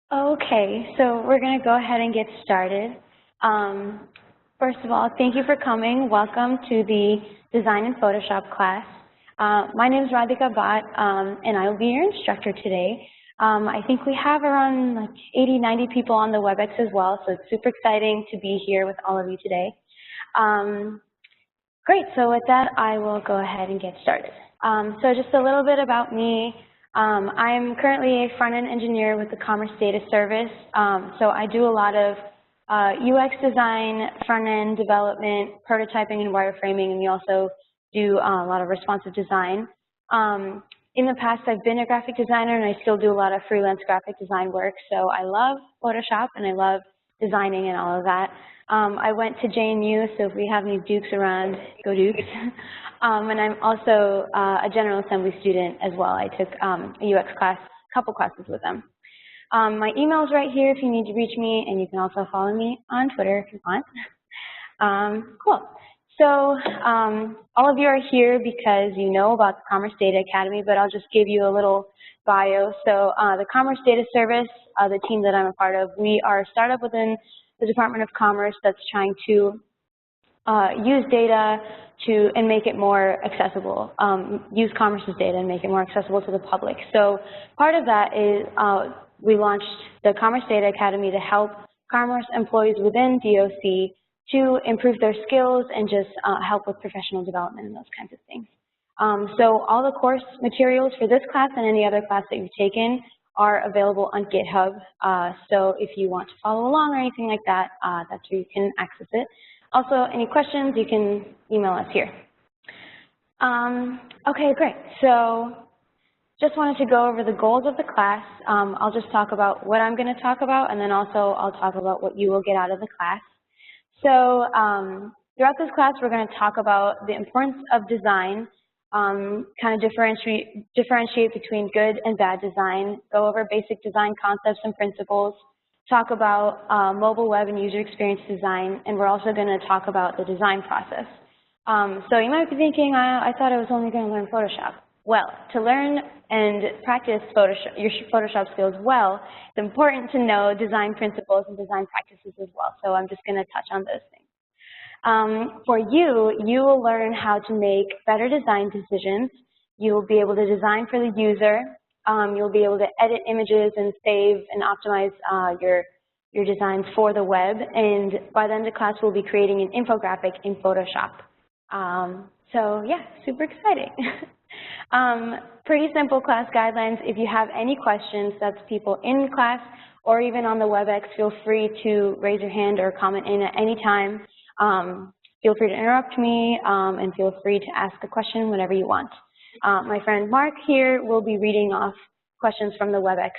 Okay, so we're going to go ahead and get started. First of all, thank you for coming. Welcome to the Design in Photoshop class. My name is Radhika Bhatt, and I will be your instructor today. I think we have around like 80, 90 people on the WebEx as well, so it's super exciting to be here with all of you today. Great, so with that, I will go ahead and get started. So just a little bit about me. I'm currently a front-end engineer with the Commerce Data Service, so I do a lot of UX design, front-end development, prototyping, and wireframing, and we also do a lot of responsive design. In the past, I've been a graphic designer, and I still do a lot of freelance graphic design work, so I love Photoshop, and I love designing and all of that. I went to JMU, so if we have any Dukes around, go Dukes. And I'm also a General Assembly student as well. I took a UX class, a couple classes with them. My email is right here if you need to reach me, and you can also follow me on Twitter if you want. Cool. So all of you are here because you know about the Commerce Data Academy, but I'll just give you a little bio. So the Commerce Data Service, the team that I'm a part of, we are a startup within the Department of Commerce that's trying to use data and make it more accessible, use Commerce's data and make it more accessible to the public. So part of that is we launched the Commerce Data Academy to help commerce employees within DOC to improve their skills and just help with professional development and those kinds of things. So all the course materials for this class and any other class that you've taken are available on GitHub. So if you want to follow along or anything like that, that's where you can access it. Also, any questions, you can email us here. Okay, great. So just wanted to go over the goals of the class. I'll just talk about what I'm going to talk about, and then also I'll talk about what you will get out of the class. So throughout this class, we're going to talk about the importance of design, kind of differentiate between good and bad design, go over basic design concepts and principles, talk about mobile web and user experience design, and we're also going to talk about the design process. So you might be thinking, I thought I was only going to learn Photoshop. Well, to learn and practice your Photoshop skills well, it's important to know design principles and design practices as well. So I'm just going to touch on those things. For you, you will learn how to make better design decisions. You will be able to design for the user. You'll be able to edit images and save and optimize your designs for the web. And by the end of the class, we'll be creating an infographic in Photoshop. So yeah, super exciting. Pretty simple class guidelines. If you have any questions, that's people in class or even on the WebEx, feel free to raise your hand or comment in at any time. Feel free to interrupt me and feel free to ask a question whenever you want. My friend Mark here will be reading off questions from the WebEx.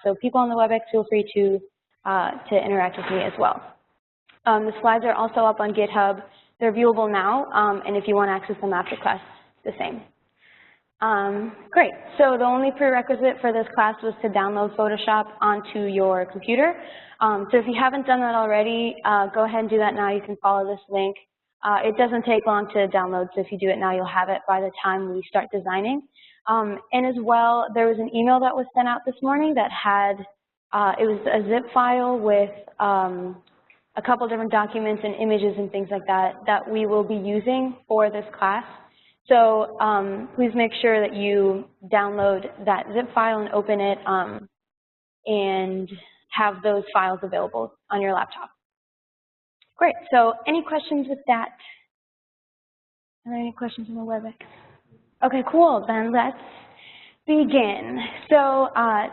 So people on the WebEx, feel free to interact with me as well. The slides are also up on GitHub. They're viewable now, and if you want to access them after class, the same. Great. So the only prerequisite for this class was to download Photoshop onto your computer. So if you haven't done that already, go ahead and do that now. You can follow this link. It doesn't take long to download, so if you do it now, you'll have it by the time we start designing. And as well, there was an email that was sent out this morning that had, it was a zip file with a couple different documents and images and things like that that we will be using for this class. So please make sure that you download that zip file and open it and have those files available on your laptop. Great. So any questions with that? Are there any questions on the WebEx? Okay, cool. Then let's begin. So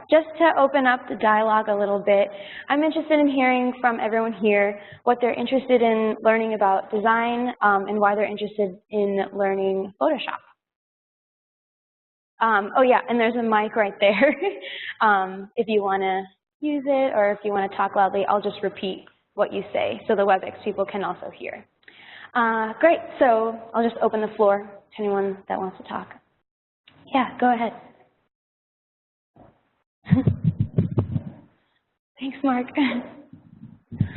just to open up the dialogue a little bit, I'm interested in hearing from everyone here what they're interested in learning about design and why they're interested in learning Photoshop. Oh yeah, and there's a mic right there. If you want to use it or if you want to talk loudly, I'll just repeat what you say so the WebEx people can also hear. Great, so I'll just open the floor to anyone that wants to talk. Yeah, go ahead. Thanks, Mark.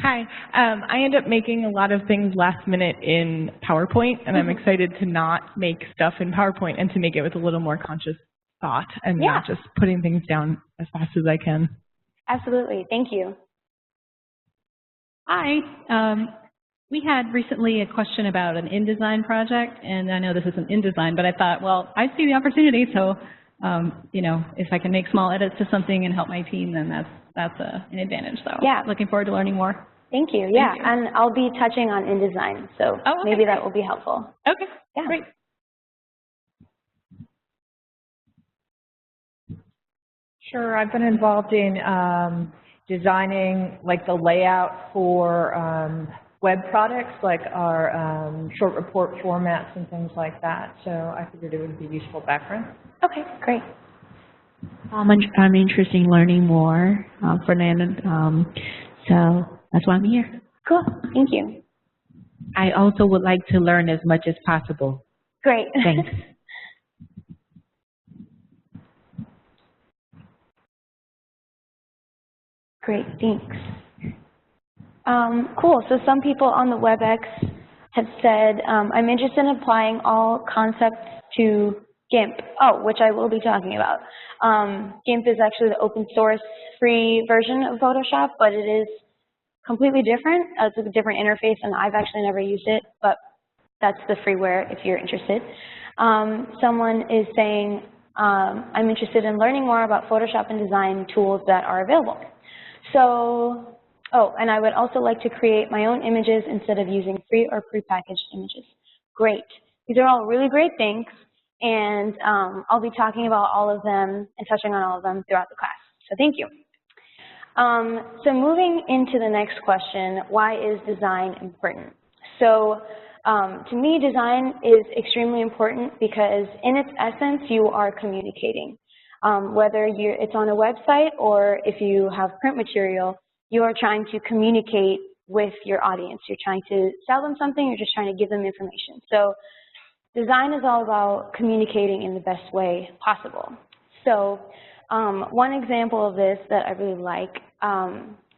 Hi. I end up making a lot of things last minute in PowerPoint, and I'm excited to not make stuff in PowerPoint and to make it with a little more conscious thought and not just putting things down as fast as I can. Absolutely. Thank you. Hi. We had recently a question about an InDesign project, and I know this isn't InDesign, but I thought, well, I see the opportunity, so you know, if I can make small edits to something and help my team, then that's an advantage. So yeah, looking forward to learning more. Thank you. Yeah, thank you. And I'll be touching on InDesign, so maybe that will be helpful. Okay. Yeah. Great. Sure. I've been involved in designing like the layout for web products, like our short report formats and things like that. So I figured it would be useful background. Okay, great. I'm interested in learning more, Fernanda. So that's why I'm here. Cool. Thank you. I also would like to learn as much as possible. Great. Thanks. Great, thanks. Cool, so some people on the WebEx have said, I'm interested in applying all concepts to GIMP, which I will be talking about. GIMP is actually the open source free version of Photoshop, but it is completely different. It's a different interface, and I've actually never used it, but that's the freeware if you're interested. Someone is saying, I'm interested in learning more about Photoshop and design tools that are available. So, and I would also like to create my own images instead of using free or prepackaged images. Great. These are all really great things, and I'll be talking about all of them and touching on all of them throughout the class. So thank you. So moving into the next question, why is design important? So to me, design is extremely important because in its essence, you are communicating. Whether it's on a website or if you have print material, you are trying to communicate with your audience. You're trying to sell them something, you're just trying to give them information. So design is all about communicating in the best way possible. So one example of this that I really like,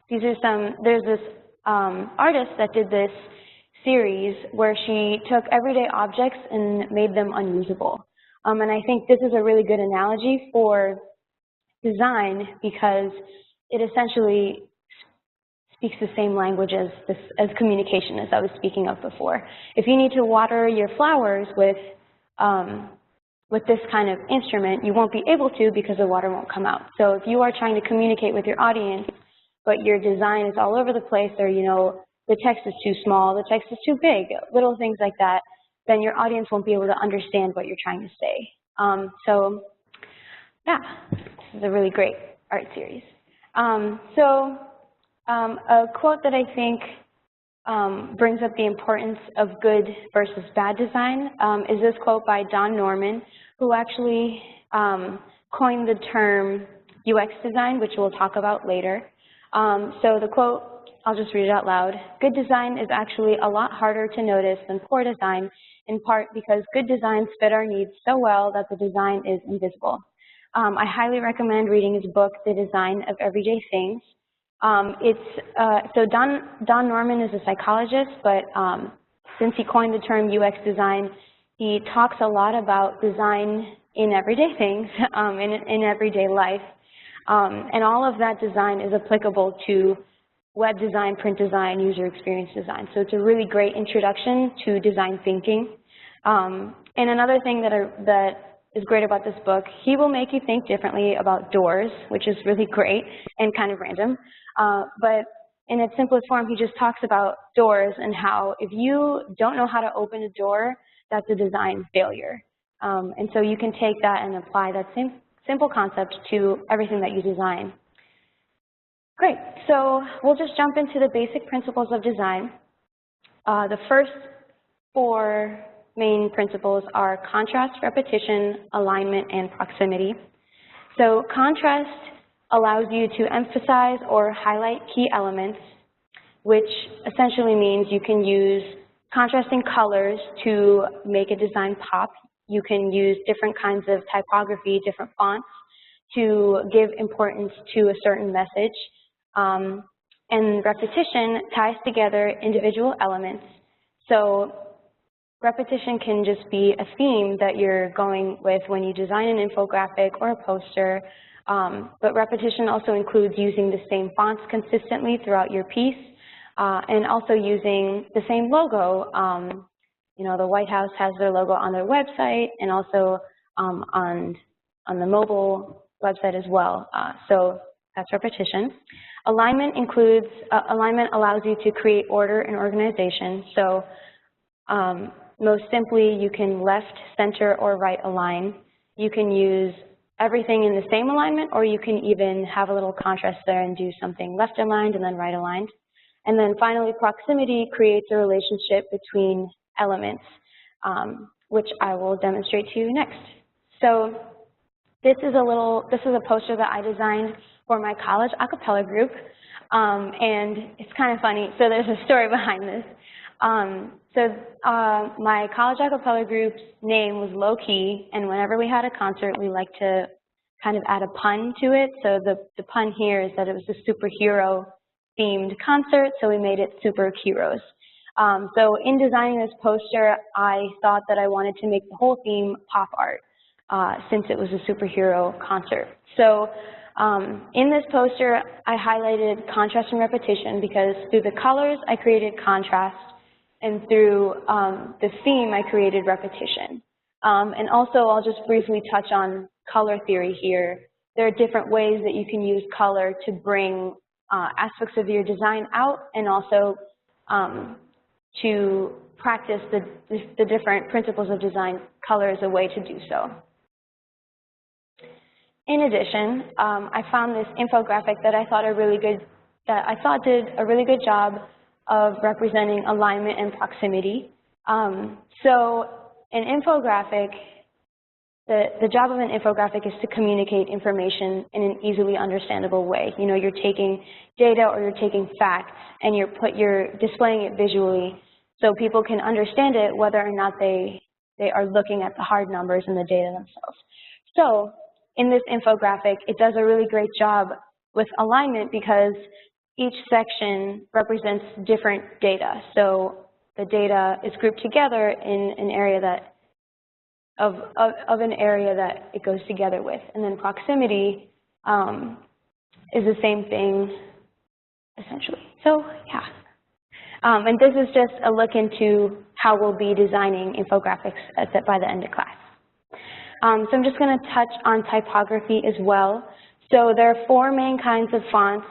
there's this artist that did this series where she took everyday objects and made them unusable. And I think this is a really good analogy for design because it essentially speaks the same language as communication, as I was speaking of before. If you need to water your flowers with this kind of instrument, you won't be able to because the water won't come out. So if you are trying to communicate with your audience, but your design is all over the place, or the text is too small, the text is too big, little things like that, then your audience won't be able to understand what you're trying to say. So yeah, this is a really great art series. A quote that I think brings up the importance of good versus bad design is this quote by Don Norman, who actually coined the term UX design, which we'll talk about later. So the quote, I'll just read it out loud. Good design is actually a lot harder to notice than poor design, in part because good designs fit our needs so well that the design is invisible. I highly recommend reading his book, The Design of Everyday Things. So Don Norman is a psychologist, but since he coined the term UX design, he talks a lot about design in everyday things, in everyday life. And all of that design is applicable to web design, print design, user experience design. So it's a really great introduction to design thinking. And another thing that is great about this book, he will make you think differently about doors, which is really great and kind of random. But in its simplest form, he just talks about doors and how if you don't know how to open a door, that's a design failure. And so you can take that and apply that same simple concept to everything that you design. Great, so we'll just jump into the basic principles of design. The first 4 main principles are contrast, repetition, alignment, and proximity. So contrast allows you to emphasize or highlight key elements, which essentially means you can use contrasting colors to make a design pop. You can use different kinds of typography, different fonts, to give importance to a certain message. And repetition ties together individual elements. So repetition can just be a theme that you're going with when you design an infographic or a poster. But repetition also includes using the same fonts consistently throughout your piece, and also using the same logo. You know, the White House has their logo on their website, and also on the mobile website as well. So that's repetition. Alignment includes, alignment allows you to create order and organization. So most simply, you can left, center, or right align. You can use everything in the same alignment, or you can even have a little contrast there and do something left aligned and then right aligned. And then finally, proximity creates a relationship between elements, which I will demonstrate to you next. So this is a poster that I designed for my college a cappella group, and it's kind of funny. So there's a story behind this. My college a cappella group's name was Low Key, and whenever we had a concert, we liked to kind of add a pun to it. So the pun here is that it was a superhero themed concert, so we made it Super Heroes. So in designing this poster, I thought that I wanted to make the whole theme pop art, since it was a superhero concert. So in this poster, I highlighted contrast and repetition because through the colors, I created contrast, and through the theme, I created repetition. And also, I'll just briefly touch on color theory here. There are different ways that you can use color to bring aspects of your design out, and also to practice the different principles of design. Color is a way to do so. In addition, I found this infographic that I thought did a really good job of representing alignment and proximity. So an infographic, the job of an infographic is to communicate information in an easily understandable way. You know, you're taking data or you're taking facts and you're displaying it visually so people can understand it whether or not they are looking at the hard numbers and the data themselves. So in this infographic, it does a really great job with alignment because each section represents different data. So the data is grouped together in an area that of an area that it goes together with. And then proximity is the same thing, essentially. So yeah. And this is just a look into how we'll be designing infographics by the end of class. So I'm just going to touch on typography as well. So there are 4 main kinds of fonts.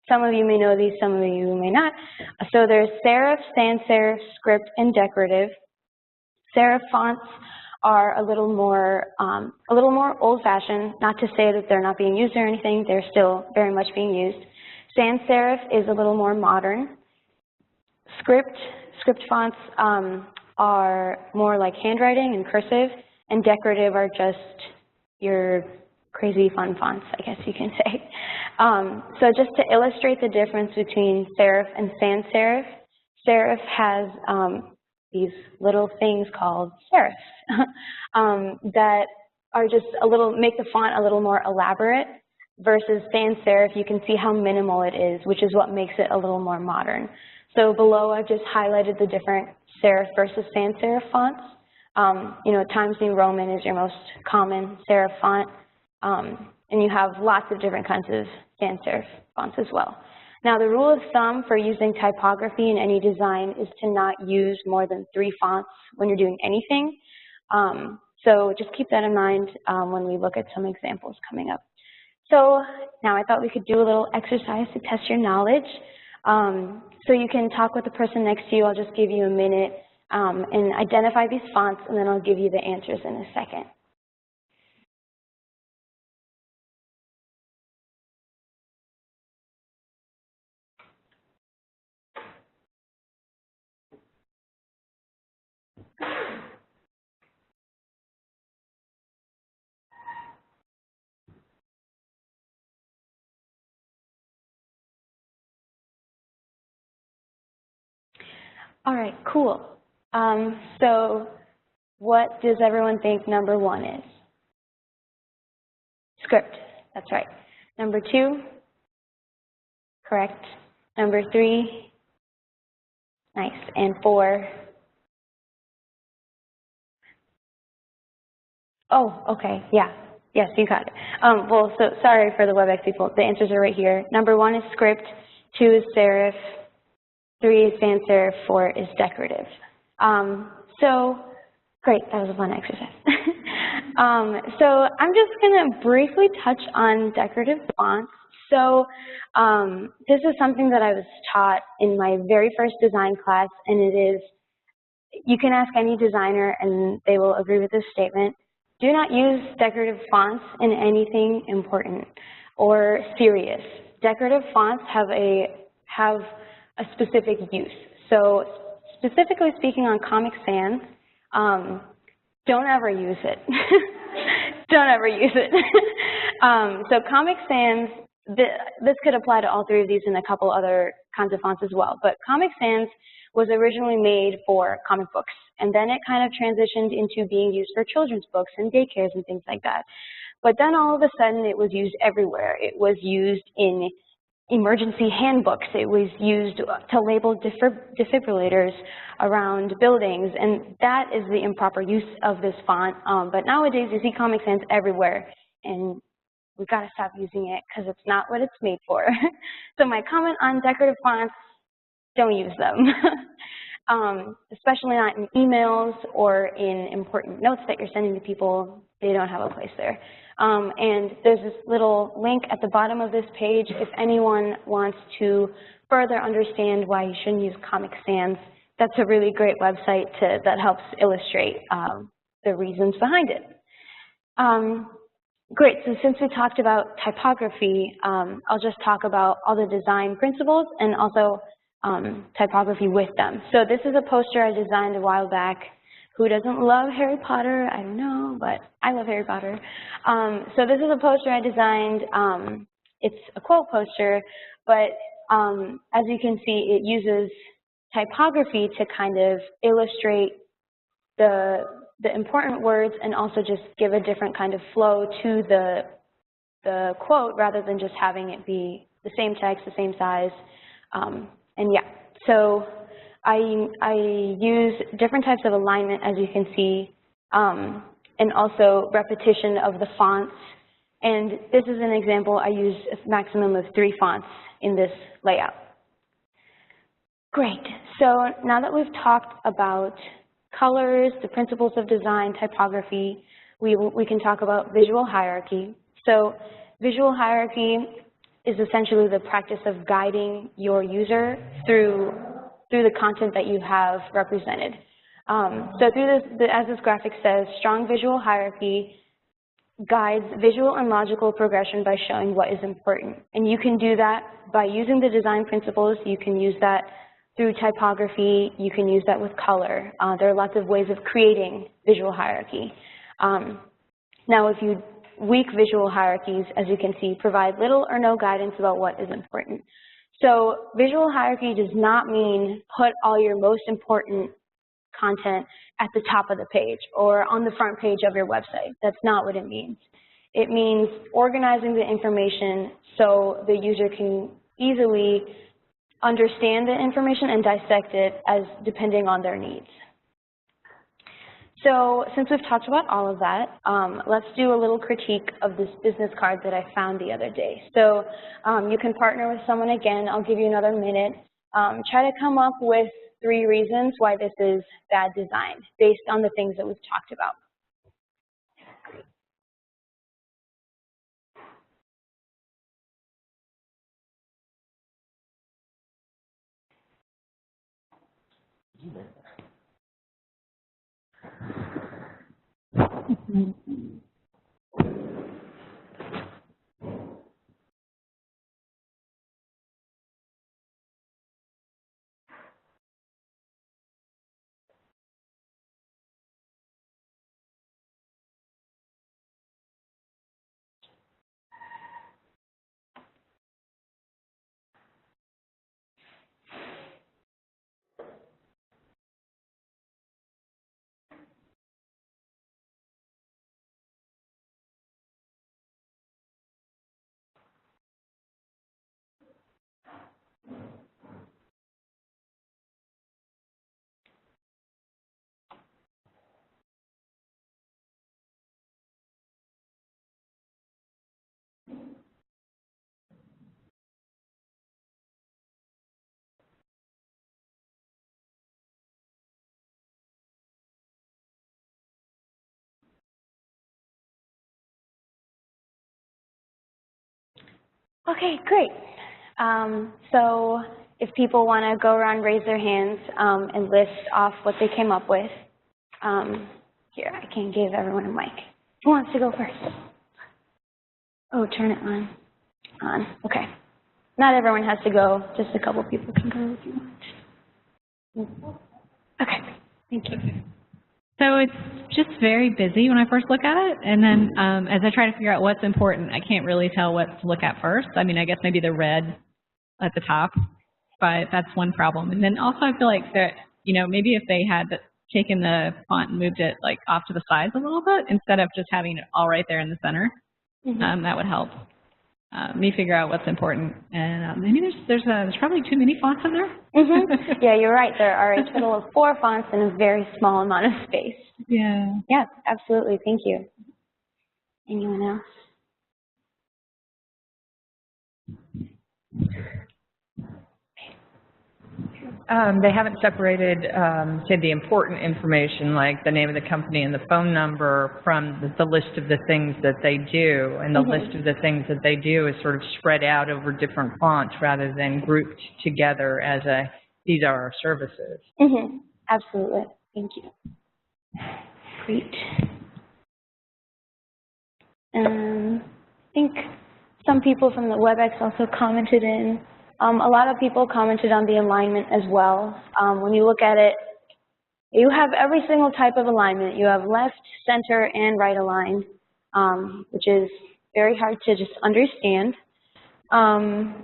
Some of you may know these, some of you may not. So there's serif, sans serif, script, and decorative. Serif fonts are a little more old-fashioned. Not to say that they're not being used or anything; they're still very much being used. Sans serif is a little more modern. Script fonts are more like handwriting and cursive, and decorative are just your crazy fun fonts, I guess you can say. So just to illustrate the difference between serif and sans serif, serif has these little things called serifs that are just make the font a little more elaborate, versus sans serif, you can see how minimal it is, which is what makes it a little more modern. So below, I've just highlighted the different serif versus sans serif fonts. You know, Times New Roman is your most common serif font, and you have lots of different kinds of sans serif fonts as well. Now, the rule of thumb for using typography in any design is to not use more than 3 fonts when you're doing anything. So just keep that in mind when we look at some examples coming up. So now I thought we could do a little exercise to test your knowledge. So you can talk with the person next to you. I'll just give you a minute and identify these fonts, and then I'll give you the answers in a second. All right, cool. So what does everyone think number 1 is? Script, that's right. Number 2, correct. Number 3, nice. And 4, oh, okay, yeah. Yes, you got it. Well, so sorry for the WebEx people. The answers are right here. Number 1 is script, 2 is serif, 3 is sans serif, 4 is decorative. So great, that was a fun exercise. So I'm just going to briefly touch on decorative fonts. So this is something that I was taught in my very first design class, and it is, you can ask any designer and they will agree with this statement. Do not use decorative fonts in anything important or serious. Decorative fonts have a specific use. So specifically speaking on Comic Sans, don't ever use it. Don't ever use it. So Comic Sans, this could apply to all 3 of these and a couple other kinds of fonts as well, but Comic Sans was originally made for comic books, and then it kind of transitioned into being used for children's books and daycares and things like that. But then all of a sudden it was used everywhere. It was used in emergency handbooks. It was used to label defibrillators around buildings, and that is the improper use of this font. But nowadays you see Comic Sans everywhere, and we've got to stop using it because it's not what it's made for. So my comment on decorative fonts, don't use them, especially not in emails or in important notes that you're sending to people. They don't have a place there. And there's this little link at the bottom of this page if anyone wants to further understand why you shouldn't use Comic Sans. That's a really great website that helps illustrate the reasons behind it. Great, so since we talked about typography, I'll just talk about all the design principles and also typography with them. So this is a poster I designed a while back. Who doesn't love Harry Potter? I don't know, but I love Harry Potter. So this is a poster I designed. It's a quote poster, but as you can see, it uses typography to kind of illustrate the important words and also just give a different kind of flow to the quote rather than just having it be the same text, the same size. And yeah, so I use different types of alignment, as you can see, and also repetition of the fonts. And this is an example. I use a maximum of 3 fonts in this layout. Great. So now that we've talked about colors, the principles of design, typography, we can talk about visual hierarchy. So visual hierarchy is essentially the practice of guiding your user through the content that you have represented. So through this, as this graphic says, strong visual hierarchy guides visual and logical progression by showing what is important. And you can do that by using the design principles. You can use that through typography. You can use that with color. There are lots of ways of creating visual hierarchy. Now, if you weak visual hierarchies, as you can see, provide little or no guidance about what is important. So visual hierarchy does not mean put all your most important content at the top of the page or on the front page of your website. That's not what it means. It means organizing the information so the user can easily understand the information and dissect it as depending on their needs. So since we've talked about all of that, let's do a little critique of this business card that I found the other day. So you can partner with someone again. I'll give you another minute. Try to come up with 3 reasons why this is bad design based on the things that we've talked about. Okay, great. So if people want to go around, raise their hands and list off what they came up with. Here, I can give everyone a mic. Who wants to go first? Oh, turn it on. On. Okay. Not everyone has to go. Just a couple people can go if you want. Okay. Thank you. So it's just very busy when I first look at it, and then as I try to figure out what's important, I can't really tell what to look at first. I mean, I guess maybe the red at the top, but that's one problem. And then also I feel like that, you know, maybe if they had taken the font and moved it like off to the sides a little bit instead of just having it all right there in the center, that would help me figure out what's important. And maybe there's probably too many fonts in there. Yeah, you're right. There are a total of 4 fonts in a very small amount of space. Yeah. Yeah, absolutely. Thank you. Anyone else? They haven't separated, say, the important information like the name of the company and the phone number from the list of the things that they do. And the list of the things that they do is sort of spread out over different fonts rather than grouped together as these are our services. Absolutely. Thank you. Great. I think some people from the WebEx also commented in. A lot of people commented on the alignment as well. When you look at it, you have every single type of alignment. You have left, center, and right aligned, which is very hard to just understand. Someone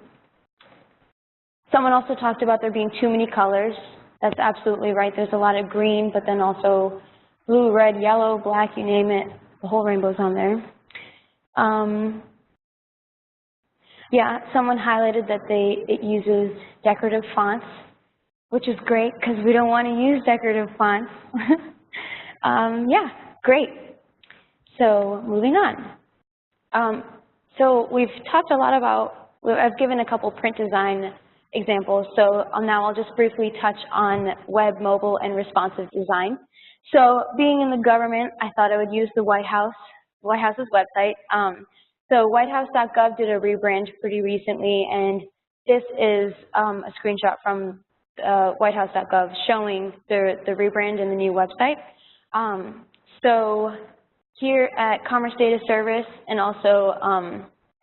also talked about there being too many colors. That's absolutely right. There's a lot of green, but then also blue, red, yellow, black, you name it. The whole rainbow's on there. Yeah, someone highlighted that it uses decorative fonts, which is great because we don't want to use decorative fonts. Yeah, great. So moving on. So we've talked a lot about, I've given a couple print design examples, so now I'll just briefly touch on web, mobile, and responsive design. So being in the government, I thought I would use the White House's website. So whitehouse.gov did a rebrand pretty recently, and this is a screenshot from whitehouse.gov showing the rebrand and the new website. So here at Commerce Data Service, and also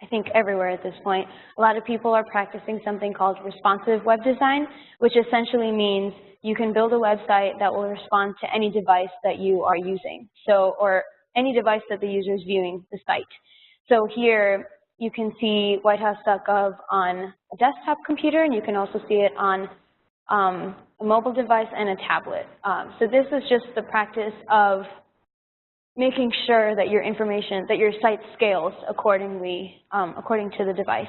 I think everywhere at this point, a lot of people are practicing something called responsive web design, which essentially means you can build a website that will respond to any device that you are using, or any device that the user is viewing the site. So here you can see whitehouse.gov on a desktop computer, and you can also see it on a mobile device and a tablet. So this is just the practice of making sure that your information, that your site scales accordingly, according to the device.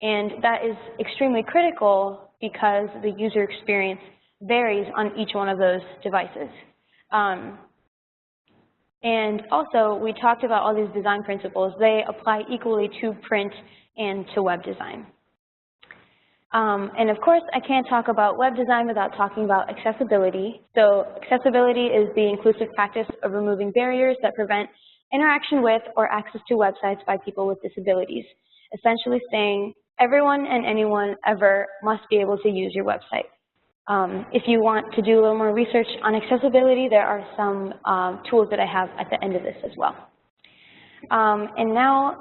And that is extremely critical because the user experience varies on each one of those devices. And also, we talked about all these design principles. They apply equally to print and to web design. And of course, I can't talk about web design without talking about accessibility. So accessibility is the inclusive practice of removing barriers that prevent interaction with or access to websites by people with disabilities, essentially saying everyone and anyone ever must be able to use your website. If you want to do a little more research on accessibility, there are some tools that I have at the end of this as well. And now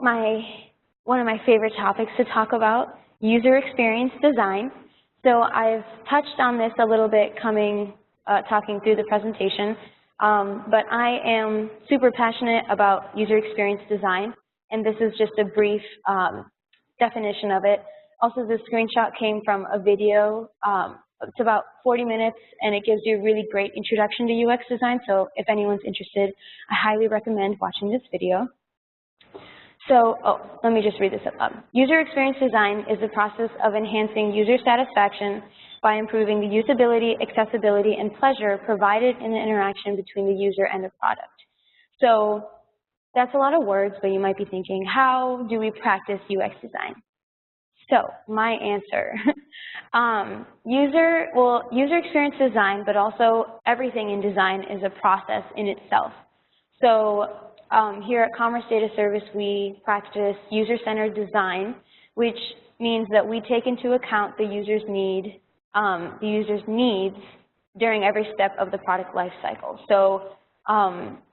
one of my favorite topics to talk about, user experience design. So I've touched on this a little bit talking through the presentation, but I am super passionate about user experience design, and this is just a brief definition of it. Also, this screenshot came from a video. It's about 40 minutes, and it gives you a really great introduction to UX design. So if anyone's interested, I highly recommend watching this video. So, let me just read this out loud. User experience design is the process of enhancing user satisfaction by improving the usability, accessibility, and pleasure provided in the interaction between the user and the product. So that's a lot of words, but you might be thinking, how do we practice UX design? So my answer, user experience design, but also everything in design is a process in itself. So here at Commerce Data Service, we practice user-centered design, which means that we take into account the user's needs during every step of the product life cycle. So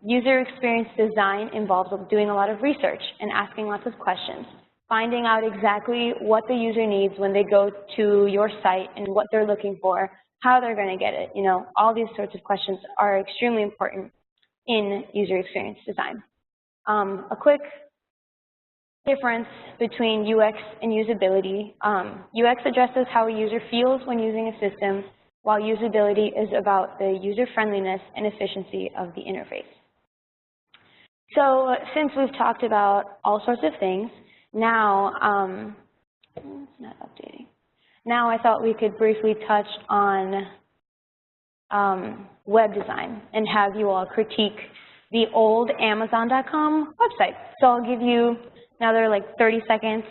user experience design involves doing a lot of research and asking lots of questions, finding out exactly what the user needs when they go to your site and what they're looking for, how they're going to get it. You know, all these sorts of questions are extremely important in user experience design. A quick difference between UX and usability. UX addresses how a user feels when using a system, while usability is about the user-friendliness and efficiency of the interface. So since we've talked about all sorts of things, now, it's not updating. Now I thought we could briefly touch on web design and have you all critique the old Amazon.com website. So I'll give you another like 30 seconds,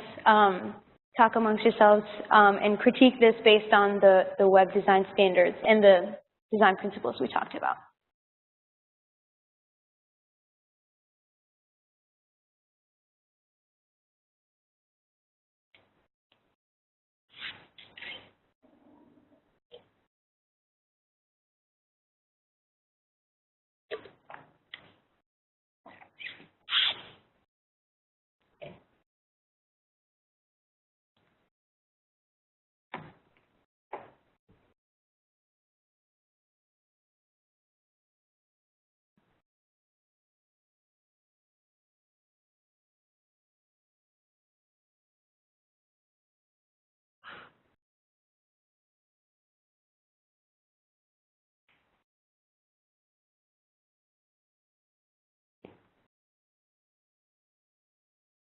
talk amongst yourselves, and critique this based on the web design standards and the design principles we talked about.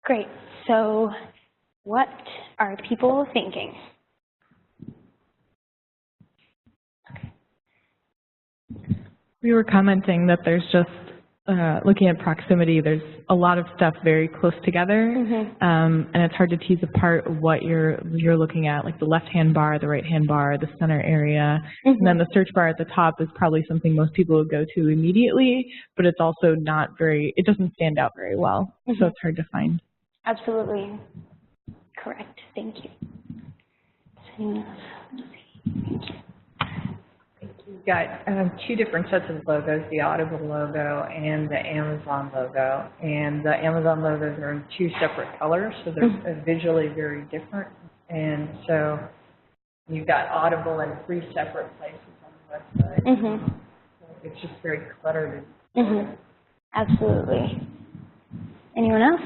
Great. So what are people thinking? We were commenting that there's just, looking at proximity, there's a lot of stuff very close together, and it's hard to tease apart what you're looking at, like the left-hand bar, the right-hand bar, the center area, and then the search bar at the top is probably something most people would go to immediately, but it's also not very, it doesn't stand out very well, so it's hard to find. Absolutely. Correct. Thank you. Anyone else? Thank you. We've got two different sets of logos, the Audible logo and the Amazon logo. And the Amazon logos are in two separate colors, so they're visually very different. And so you've got Audible in three separate places on the website. So it's just very cluttered. Absolutely. Anyone else?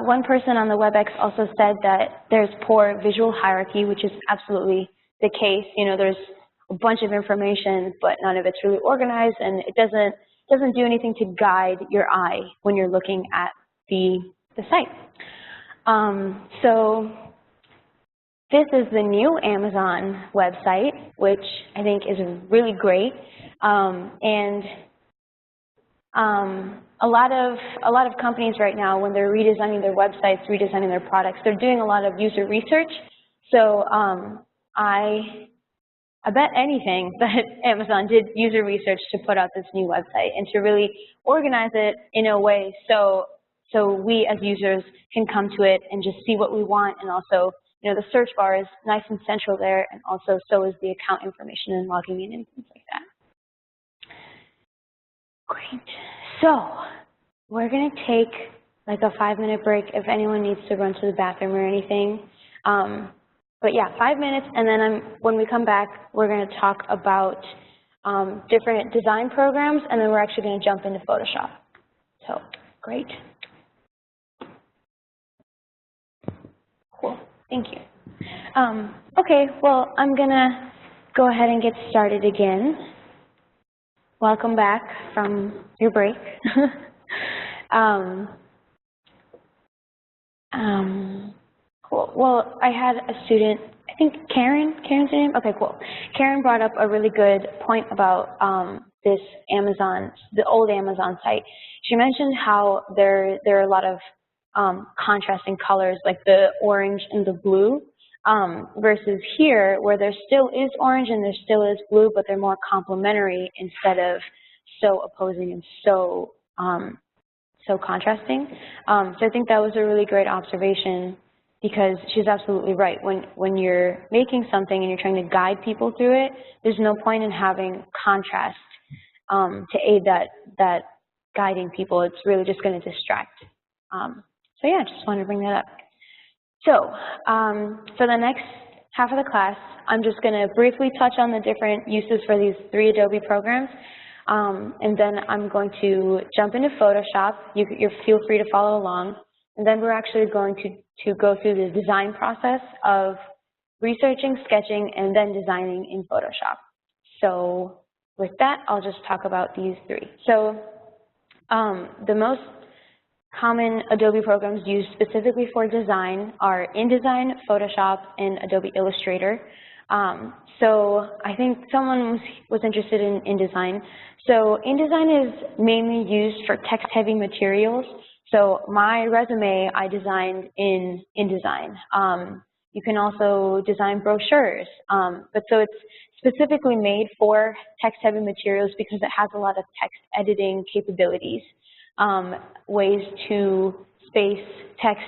One person on the WebEx also said that there's poor visual hierarchy, which is absolutely the case. You know, there's a bunch of information, but none of it's really organized, and it doesn't do anything to guide your eye when you're looking at the site. So this is the new Amazon website, which I think is really great, a lot of companies right now, when they're redesigning their websites, redesigning their products, they're doing a lot of user research. So I bet anything that Amazon did user research to put out this new website and to really organize it in a way so we as users can come to it and just see what we want, and also, you know, the search bar is nice and central there, and also so is the account information and logging in and things like that. Great. So we're going to take like a 5-minute break if anyone needs to run to the bathroom or anything. But yeah, 5 minutes, and then when we come back, we're going to talk about different design programs, and then we're actually going to jump into Photoshop. So great. Cool. Thank you. Okay, well, I'm going to go ahead and get started again. Welcome back from your break. Cool. Well, I had a student, I think Karen's her name? Okay, cool. Karen brought up a really good point about this Amazon, the old Amazon site. She mentioned how there are a lot of contrasting colors, like the orange and the blue, versus here, where there still is orange and there still is blue, but they're more complementary instead of so opposing and so so contrasting. So I think that was a really great observation, because she's absolutely right. When you're making something and you're trying to guide people through it, there's no point in having contrast to aid that guiding people. It's really just going to distract. So yeah, just wanted to bring that up. So for the next half of the class, I'm just going to briefly touch on the different uses for these 3 Adobe programs, and then I'm going to jump into Photoshop. You feel free to follow along, and then we're actually going to go through the design process of researching, sketching, and then designing in Photoshop. So with that, I'll just talk about these 3. So the most common Adobe programs used specifically for design are InDesign, Photoshop, and Adobe Illustrator. So I think someone was interested in InDesign. So InDesign is mainly used for text-heavy materials. So my resume I designed in InDesign. You can also design brochures, but so it's specifically made for text-heavy materials because it has a lot of text editing capabilities, ways to space text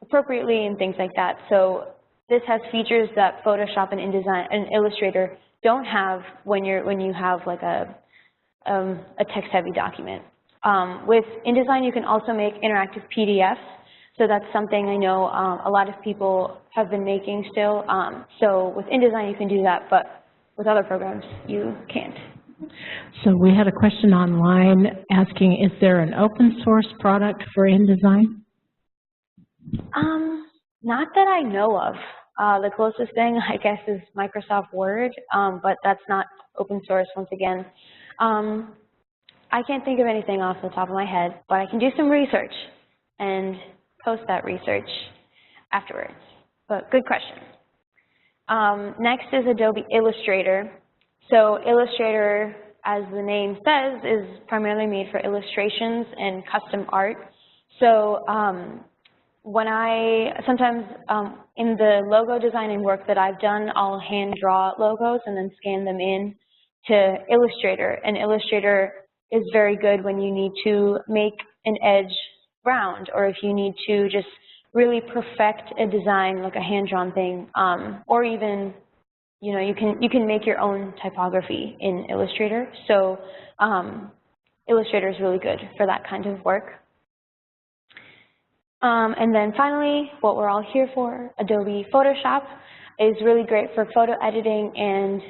appropriately and things like that. So this has features that Photoshop and InDesign and Illustrator don't have when you have like a text-heavy document. With InDesign, you can also make interactive PDFs. So that's something I know a lot of people have been making still. So with InDesign, you can do that, but with other programs, you can't. So we had a question online asking, is there an open source product for InDesign? Not that I know of. The closest thing, I guess, is Microsoft Word, but that's not open source once again. I can't think of anything off the top of my head, but I can do some research and post that research afterwards. But good question. Next is Adobe Illustrator. So Illustrator, as the name says, is primarily made for illustrations and custom art. So when sometimes in the logo designing work that I've done, I'll hand draw logos and then scan them in to Illustrator. And Illustrator is very good when you need to make an edge round, or if you need to just really perfect a design, like a hand-drawn thing, or even, you know, you can make your own typography in Illustrator. So Illustrator is really good for that kind of work. And then finally, what we're all here for, Adobe Photoshop is really great for photo editing and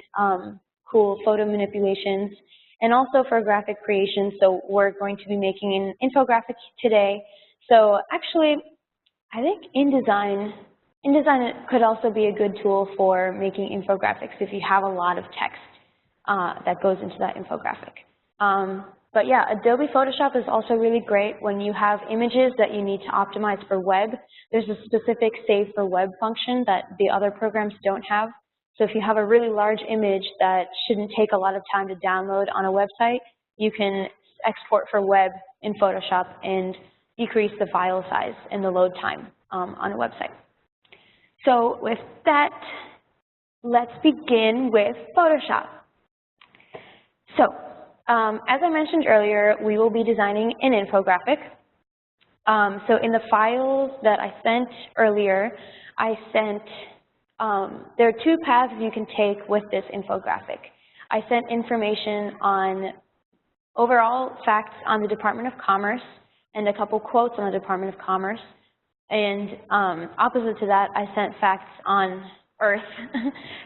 cool photo manipulations, and also for graphic creation. So we're going to be making an infographic today. So actually, I think InDesign could also be a good tool for making infographics if you have a lot of text that goes into that infographic. But yeah, Adobe Photoshop is also really great when you have images that you need to optimize for web. There's a specific Save for Web function that the other programs don't have. So if you have a really large image that shouldn't take a lot of time to download on a website, you can export for web in Photoshop and decrease the file size and the load time on a website. So with that, let's begin with Photoshop. So as I mentioned earlier, we will be designing an infographic. So in the files that I sent earlier, there are 2 paths you can take with this infographic. I sent information on overall facts on the Department of Commerce and a couple quotes on the Department of Commerce. And opposite to that, I sent facts on Earth,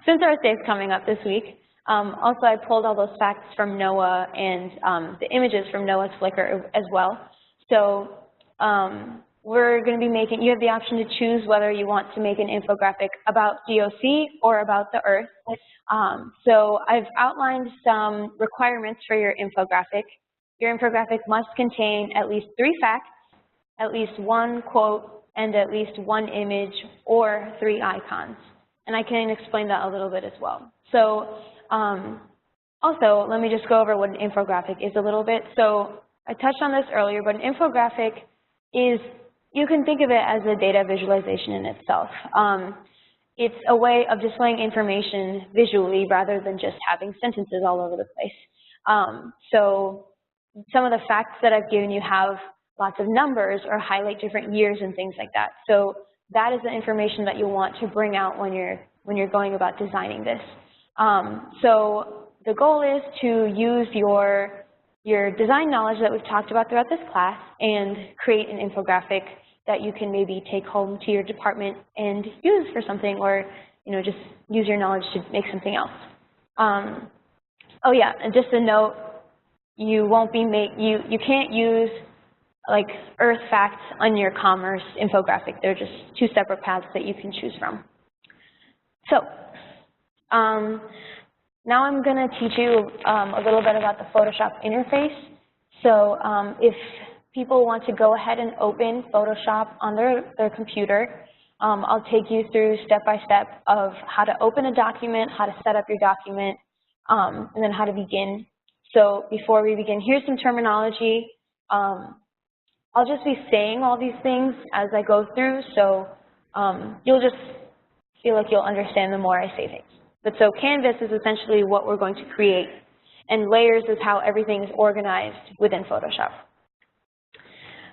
since Earth Day is coming up this week. Also, I pulled all those facts from NOAA and the images from NOAA's Flickr as well. So we're going to be making, you have the option to choose whether you want to make an infographic about DOC or about the Earth. So I've outlined some requirements for your infographic. Your infographic must contain at least 3 facts, at least 1 quote, and at least 1 image or 3 icons. And I can explain that a little bit as well. So also, let me just go over what an infographic is a little bit. So I touched on this earlier, but an infographic is, you can think of it as a data visualization in itself. It's a way of displaying information visually rather than just having sentences all over the place. So some of the facts that I've given you have lots of numbers or highlight different years and things like that. So that is the information that you'll want to bring out when you're going about designing this. So the goal is to use your design knowledge that we've talked about throughout this class and create an infographic that you can maybe take home to your department and use for something, or just use your knowledge to make something else. Oh yeah, and just a note, you can't use like earth facts on your commerce infographic. They're just two separate paths that you can choose from. So now I'm going to teach you a little bit about the Photoshop interface. So if people want to go ahead and open Photoshop on their computer, I'll take you through step-by-step of how to open a document, how to set up your document, and then how to begin. So before we begin, here's some terminology. I'll just be saying all these things as I go through, so you'll just feel like you'll understand the more I say things. But so canvas is essentially what we're going to create, and layers is how everything is organized within Photoshop.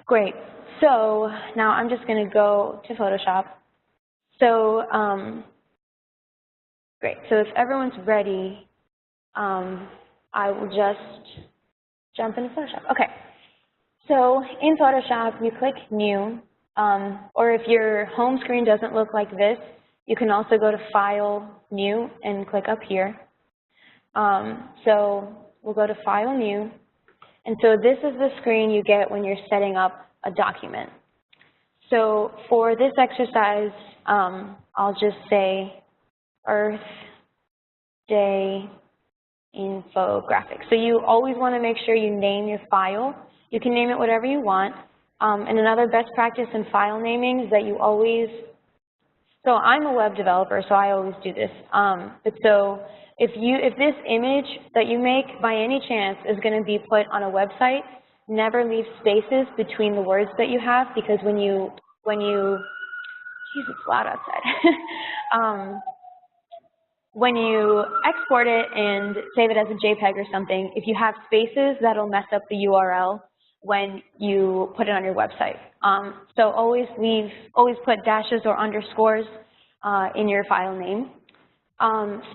Great. So now I'm just going to go to Photoshop. So great. So if everyone's ready, I will just jump into Photoshop. Okay. So in Photoshop, you click New, or if your home screen doesn't look like this, you can also go to File, New, and click up here. So we'll go to File, New, and so this is the screen you get when you're setting up a document. So for this exercise, I'll just say Earth Day Infographic. So you always want to make sure you name your file. You can name it whatever you want. And another best practice in file naming is that you always, so I'm a web developer, so I always do this. But so if this image that you make by any chance is going to be put on a website, never leave spaces between the words that you have, because when you geez, it's loud outside. When you export it and save it as a JPEG or something, if you have spaces, that'll mess up the URL when you put it on your website. So always put dashes or underscores in your file name.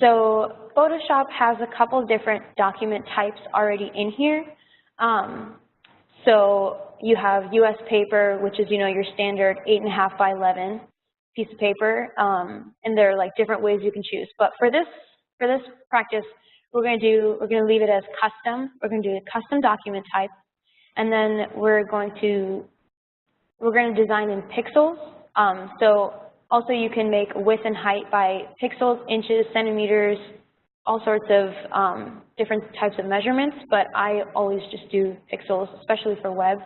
So Photoshop has a couple different document types already in here. So you have US paper, which is your standard 8.5 by 11 piece of paper, and there are like different ways you can choose. But for this practice, we're going to leave it as custom. We're going to do a custom document type, and then we're going to design in pixels. So also you can make width and height by pixels, inches, centimeters, all sorts of different types of measurements, but I always just do pixels, especially for web.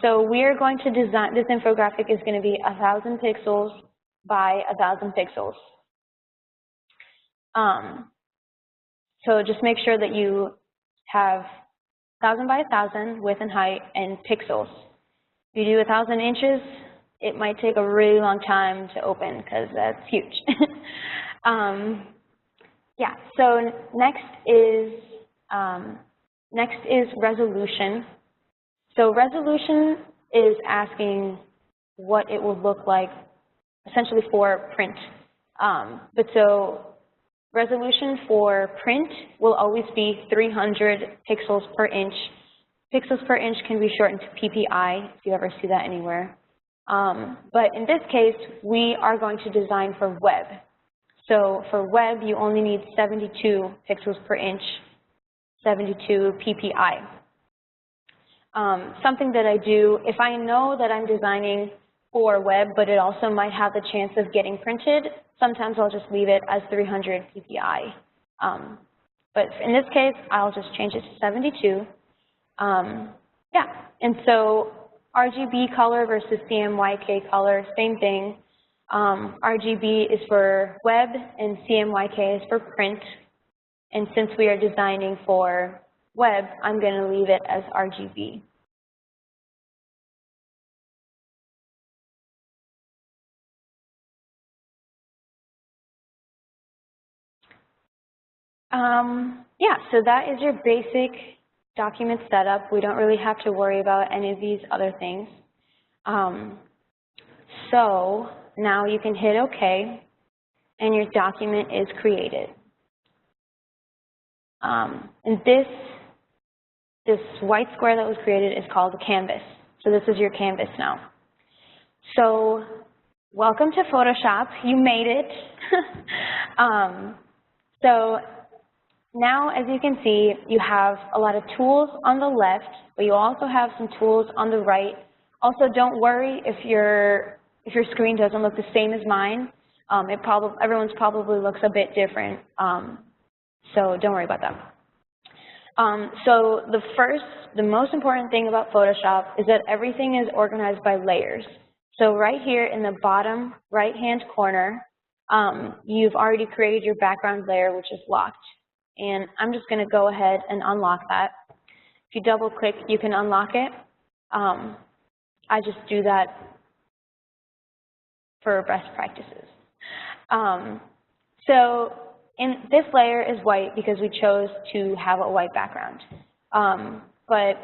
So we are going to design, this infographic is going to be 1,000 pixels by 1,000 pixels. So just make sure that you have 1,000 by 1,000 width and height and pixels. If you do 1,000 inches, it might take a really long time to open because that's huge. Yeah, so next is resolution. So resolution is asking what it will look like essentially for print. But so resolution for print will always be 300 pixels per inch. Pixels per inch can be shortened to PPI if you ever see that anywhere. But in this case, we are going to design for web. So for web, you only need 72 pixels per inch, 72 PPI. Something that I do, if I know that I'm designing for web, but it also might have the chance of getting printed, sometimes I'll just leave it as 300 PPI. But in this case, I'll just change it to 72. Yeah, and so RGB color versus CMYK color, same thing. RGB is for web and CMYK is for print. And since we are designing for web, I'm going to leave it as RGB. Yeah, so that is your basic document setup. We don't really have to worry about any of these other things. So now you can hit OK, and your document is created. And this white square that was created is called a canvas. So this is your canvas now. So welcome to Photoshop. You made it. So now, as you can see, you have a lot of tools on the left, but you also have some tools on the right. Also, don't worry if your screen doesn't look the same as mine. Everyone's probably looks a bit different, so don't worry about that. So the most important thing about Photoshop is that everything is organized by layers. So right here in the bottom right-hand corner, you've already created your background layer, which is locked. And I'm just going to go ahead and unlock that. If you double-click, you can unlock it. I just do that for best practices. So this layer is white because we chose to have a white background. But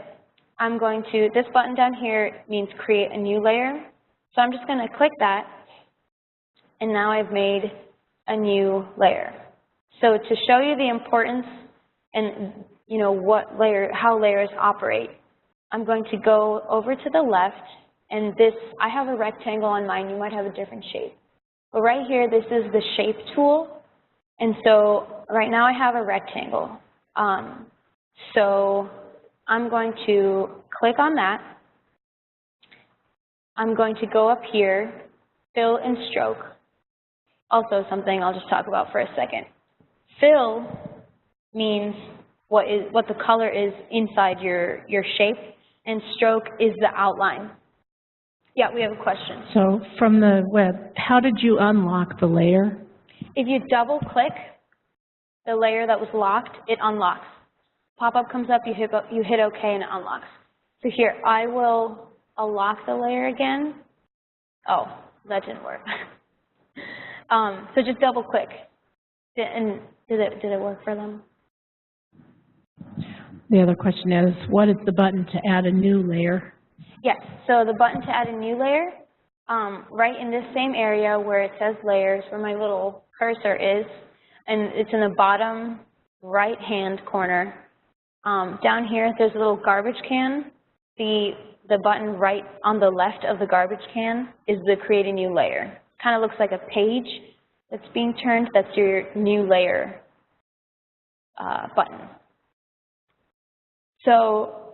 this button down here means create a new layer. So I'm just going to click that, and now I've made a new layer. So to show you the importance and how layers operate, I'm going to go over to the left, and I have a rectangle on mine. You might have a different shape. But right here, this is the shape tool. And so right now I have a rectangle. So I'm going to click on that. I'm going to go up here, fill and stroke. Also something I'll just talk about for a second. Fill means what the color is inside your shape, and stroke is the outline. Yeah, we have a question. So from the web, how did you unlock the layer? If you double-click the layer that was locked, it unlocks. Pop-up comes up, you hit OK, and it unlocks. So here, I will unlock the layer again. Oh, that didn't work. So just double-click. And did it work for them? The other question is, what is the button to add a new layer? Yes, so the button to add a new layer, right in this same area where it says layers, where my little cursor is, and it's in the bottom right-hand corner. Down here, there's a little garbage can. The button right on the left of the garbage can is the create a new layer. Kind of looks like a page that's being turned. That's your new layer button. So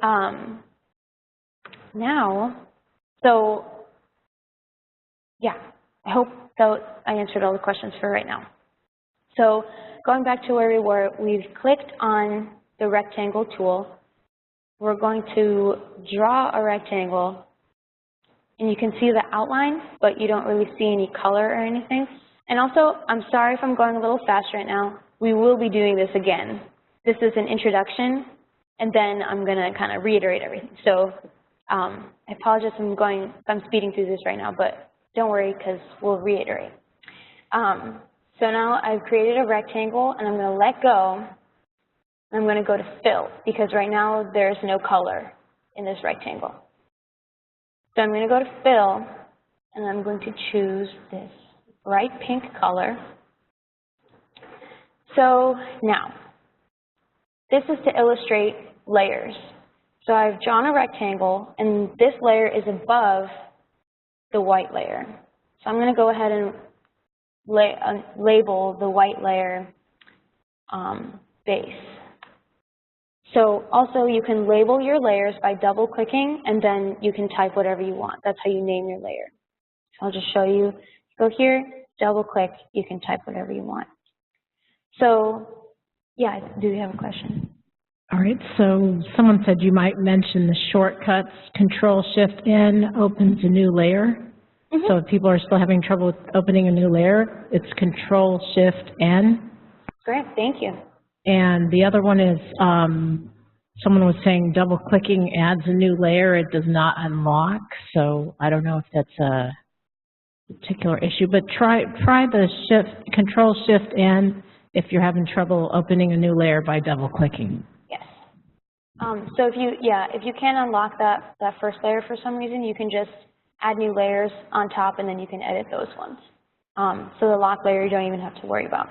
yeah, I hope that I answered all the questions for right now. So going back to where we were, we've clicked on the rectangle tool. We're going to draw a rectangle, and you can see the outline, but you don't really see any color or anything. And also, I'm sorry if I'm going a little fast right now. We will be doing this again. This is an introduction, and then I'm going to kind of reiterate everything. So I apologize if I'm speeding through this right now, but don't worry because we'll reiterate. So now I've created a rectangle, and I'm going to let go. I'm going to go to fill because right now there's no color in this rectangle. So I'm going to go to fill, and I'm going to choose this bright pink color. So now, this is to illustrate layers. So I've drawn a rectangle, and this layer is above the white layer. So I'm going to go ahead and label the white layer base. So also you can label your layers by double clicking, and then you can type whatever you want. That's how you name your layer. So I'll just show you. Go here, double click, you can type whatever you want. So yeah, do you have a question? All right, so someone said you might mention the shortcuts. Control-Shift-N opens a new layer. Mm-hmm. So if people are still having trouble with opening a new layer, it's Control-Shift-N. Great, thank you. And the other one is, someone was saying double-clicking adds a new layer. It does not unlock. So I don't know if that's a particular issue, but try the Control-Shift-N if you're having trouble opening a new layer by double-clicking. Yes. So if you can't unlock that first layer for some reason, you can just add new layers on top, and then you can edit those ones. So the lock layer you don't even have to worry about.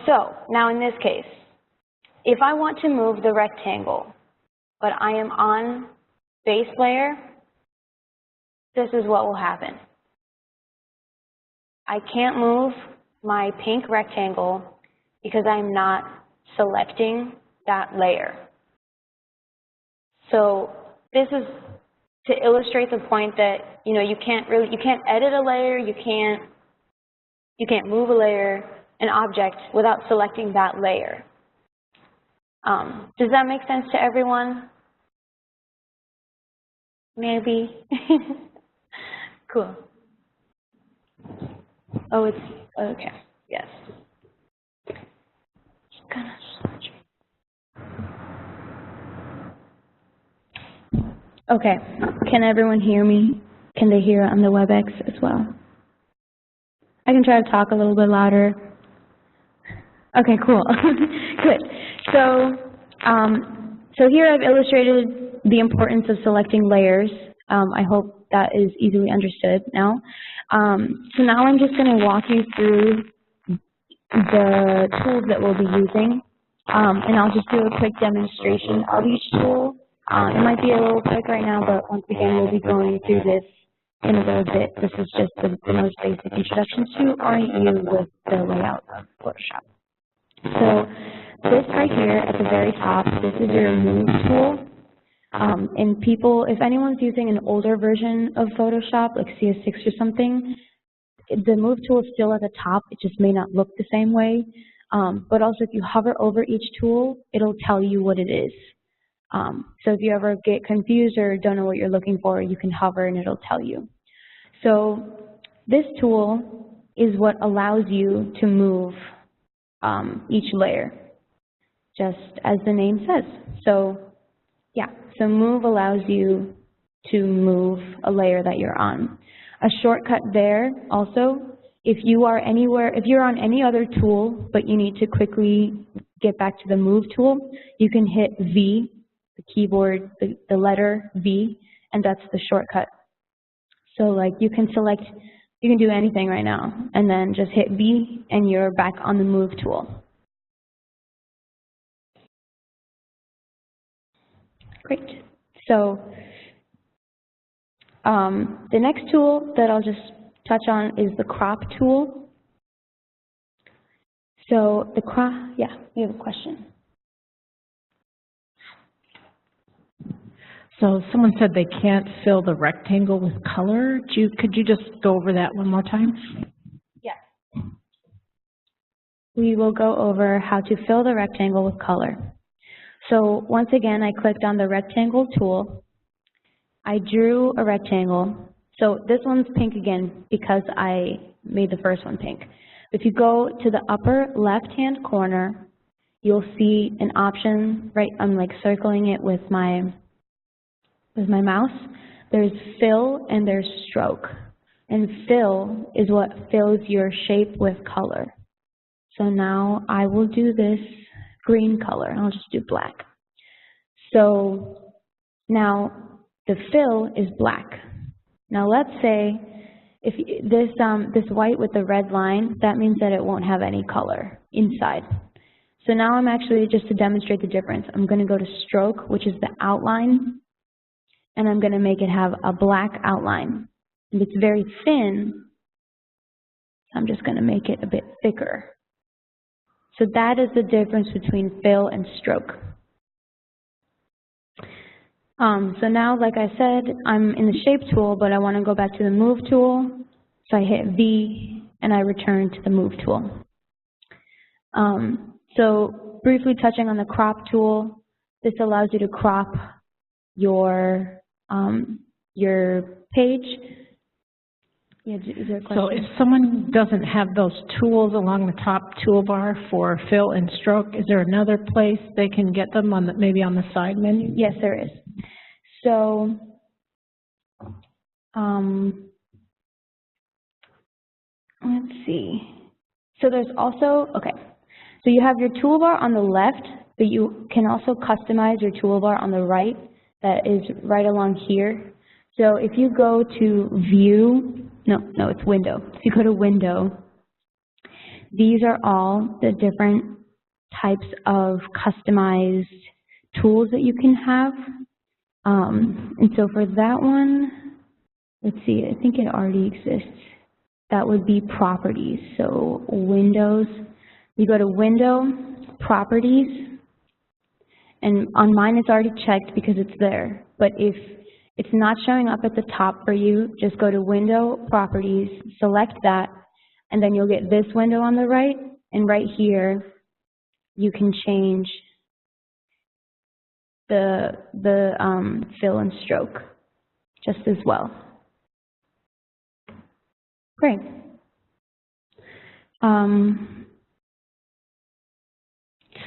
So now in this case, if I want to move the rectangle, but I am on base layer, this is what will happen. I can't move my pink rectangle because I'm not selecting that layer. So this is to illustrate the point that, you know, you can't edit a layer, you can't move a layer, an object, without selecting that layer. Does that make sense to everyone? Maybe. Cool. Oh, it's okay. Yes. Okay. Can everyone hear me? Can they hear on the WebEx as well? I can try to talk a little bit louder. Okay, cool. Good. So here I've illustrated the importance of selecting layers. I hope that is easily understood now. So now I'm just going to walk you through the tools that we'll be using, and I'll just do a quick demonstration of each tool. It might be a little quick right now, but once again, we'll be going through this in a little bit. This is just the most basic introduction to REU with the layout of Photoshop. So this right here at the very top, this is your Move tool. And people, if anyone's using an older version of Photoshop, like CS6 or something, the Move tool is still at the top. It just may not look the same way. But also if you hover over each tool, it'll tell you what it is. So if you ever get confused or don't know what you're looking for, you can hover and it'll tell you. So this tool is what allows you to move each layer, just as the name says. So yeah, so Move allows you to move a layer that you're on. A shortcut there also, if you are anywhere, if you're on any other tool, but you need to quickly get back to the Move tool, you can hit V, the keyboard, the letter V, and that's the shortcut. So like you can select, you can do anything right now, and then just hit V, and you're back on the Move tool. Great. So the next tool that I'll just touch on is the Crop tool. So the crop, yeah, you have a question. So someone said they can't fill the rectangle with color. Could you just go over that one more time? Yes. We will go over how to fill the rectangle with color. So once again, I clicked on the rectangle tool. I drew a rectangle. So this one's pink again because I made the first one pink. If you go to the upper left-hand corner, you'll see an option, right? I'm like circling it with my mouse. There's fill and there's stroke. And fill is what fills your shape with color. So now I will do this green color. I'll just do black. So now the fill is black. Now let's say if this white with the red line, that means that it won't have any color inside. So now I'm actually, just to demonstrate the difference, I'm going to go to stroke, which is the outline, and I'm going to make it have a black outline. And it's very thin, I'm just going to make it a bit thicker. So that is the difference between fill and stroke. So now, like I said, I'm in the Shape tool, but I want to go back to the Move tool. So I hit V, and I return to the Move tool. So briefly touching on the Crop tool, this allows you to crop your page. Yeah, is there a question? So if someone doesn't have those tools along the top toolbar for fill and stroke, is there another place they can get them on maybe on the side menu? Yes, there is. So let's see. So there's also, okay, so you have your toolbar on the left, but you can also customize your toolbar on the right that is right along here. So if you go to View, no, it's Window. If you go to Window, these are all the different types of customized tools that you can have. And so for that one, let's see, I think it already exists. That would be Properties. So Windows, you go to Window, Properties, and on mine it's already checked because it's there. But if it's not showing up at the top for you, just go to Window, Properties, select that, and then you'll get this window on the right. And right here, you can change the fill and stroke just as well. Great.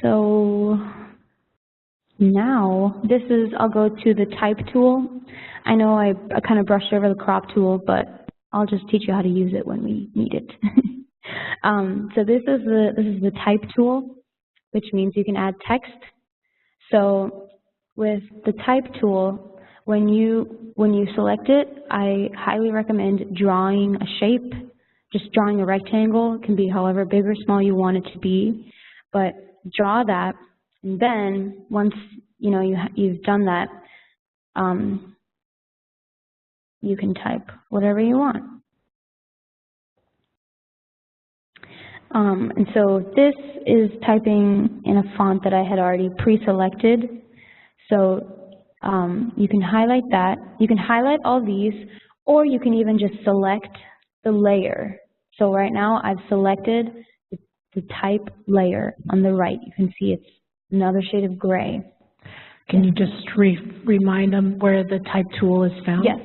So now I'll go to the Type tool. I know I kind of brushed over the Crop tool, but I'll just teach you how to use it when we need it. So this is the Type tool, which means you can add text. So with the Type tool, when you select it, I highly recommend drawing a shape. Just drawing a rectangle. It can be however big or small you want it to be, but draw that, and then once you've done that, you can type whatever you want. And so this is typing in a font that I had already pre-selected. So you can highlight that. You can highlight all these, or you can even just select the layer. So right now I've selected the Type layer on the right. You can see it's another shade of gray. Can you just remind them where the Type tool is found? Yes,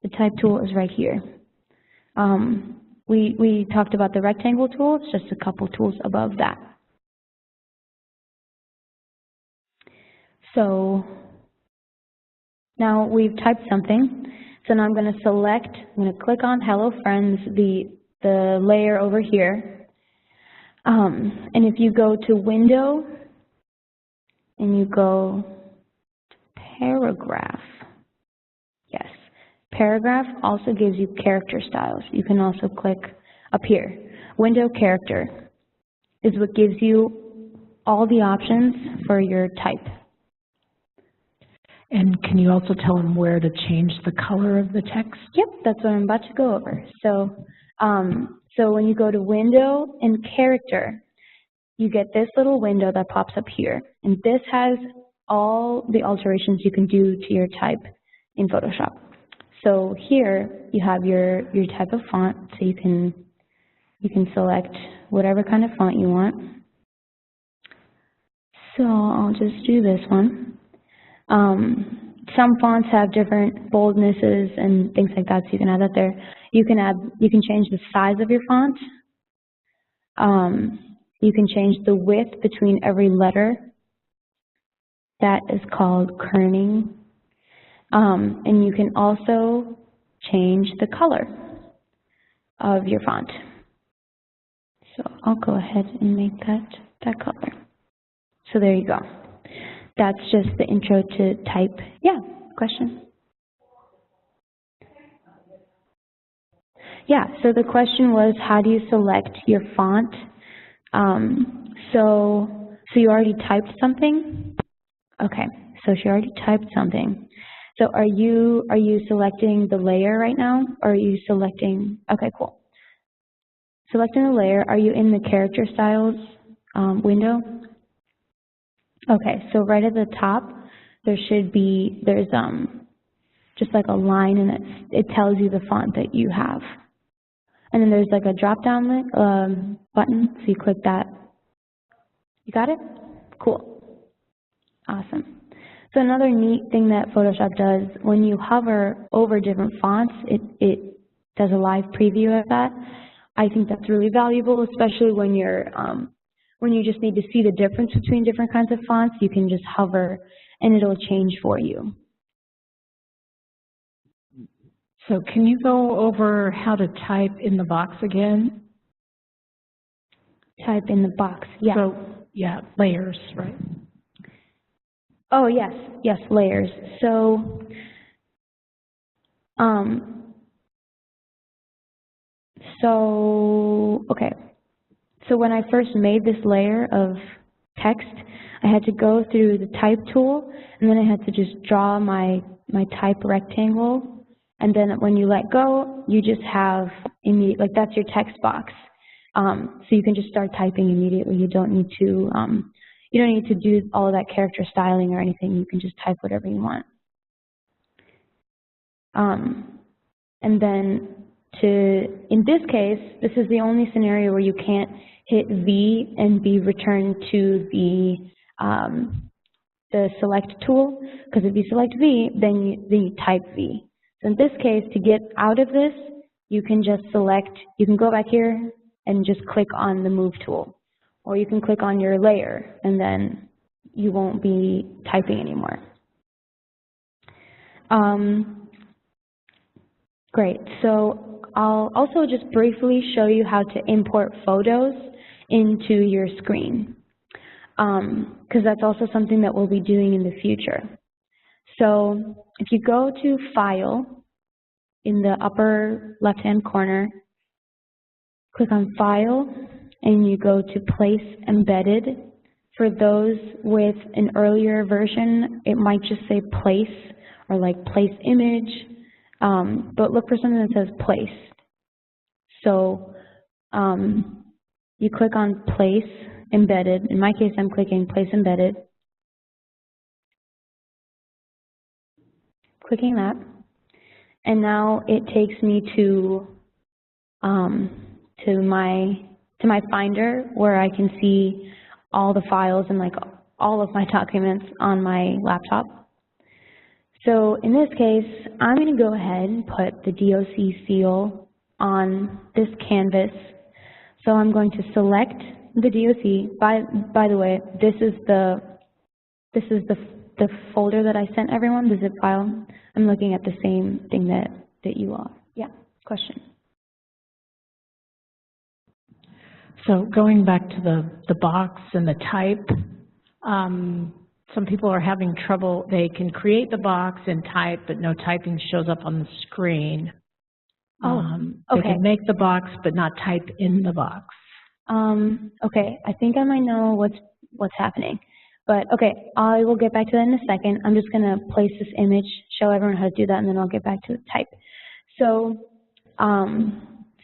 the Type tool is right here. We talked about the rectangle tool. It's just a couple tools above that. So now we've typed something. So now I'm going to click on Hello Friends, the layer over here. And if you go to Window and you go to Paragraph, yes, Paragraph also gives you character styles. You can also click up here. Window Character is what gives you all the options for your type. And can you also tell them where to change the color of the text? Yep, that's what I'm about to go over. So, so when you go to Window and Character, you get this little window that pops up here. And this has all the alterations you can do to your type in Photoshop. So here you have your type of font, so you can select whatever kind of font you want. So I'll just do this one. Some fonts have different boldnesses and things like that, so you can add that there. You can change the size of your font. You can change the width between every letter. That is called kerning. And you can also change the color of your font. So I'll go ahead and make that color. So there you go. That's just the intro to type. Yeah, question? Yeah, so the question was, how do you select your font? So you already typed something? Okay, so she already typed something. So are you selecting the layer right now, or are you selecting, okay, cool. Selecting the layer, are you in the character styles window? Okay, so right at the top, there's just like a line, and it tells you the font that you have. And then there's like a drop-down button, so you click that. You got it? Cool. Awesome. So another neat thing that Photoshop does, when you hover over different fonts, it does a live preview of that. I think that's really valuable, especially when you just need to see the difference between different kinds of fonts. You can just hover, and it'll change for you. So can you go over how to type in the box again? Type in the box, yeah. So, yeah, layers, right? Oh, yes, yes, layers. So, okay. So when I first made this layer of text, I had to go through the type tool, and then I had to just draw my type rectangle, and then when you let go, you just have immediate, like that's your text box. So you can just start typing immediately. You don't need to do all of that character styling or anything. You can just type whatever you want. And then in this case, this is the only scenario where you can't hit V and be returned to the select tool, because if you select V, then you type V. So in this case, to get out of this, you can just you can go back here and just click on the Move tool. Or you can click on your layer, and then you won't be typing anymore. Great. So I'll also just briefly show you how to import photos into your screen, because that's also something that we'll be doing in the future. So if you go to File in the upper left-hand corner, click on File, and you go to Place Embedded. For those with an earlier version, it might just say Place or like Place Image, but look for something that says Place. So you click on Place Embedded. In my case, I'm clicking Place Embedded. Clicking that, and now it takes me to my Finder, where I can see all the files and like all of my documents on my laptop. So in this case, I'm going to go ahead and put the DOC seal on this canvas. So I'm going to select the DOC. By the way, this is the folder that I sent everyone, the zip file. I'm looking at the same thing that you all. Yeah, question. So going back to the box and the type, some people are having trouble. They can create the box and type, but no typing shows up on the screen. Okay. They can make the box, but not type in the box. Okay, I think I might know what's happening. But okay, I will get back to that in a second. I'm just going to place this image, show everyone how to do that, and then I'll get back to the type. So,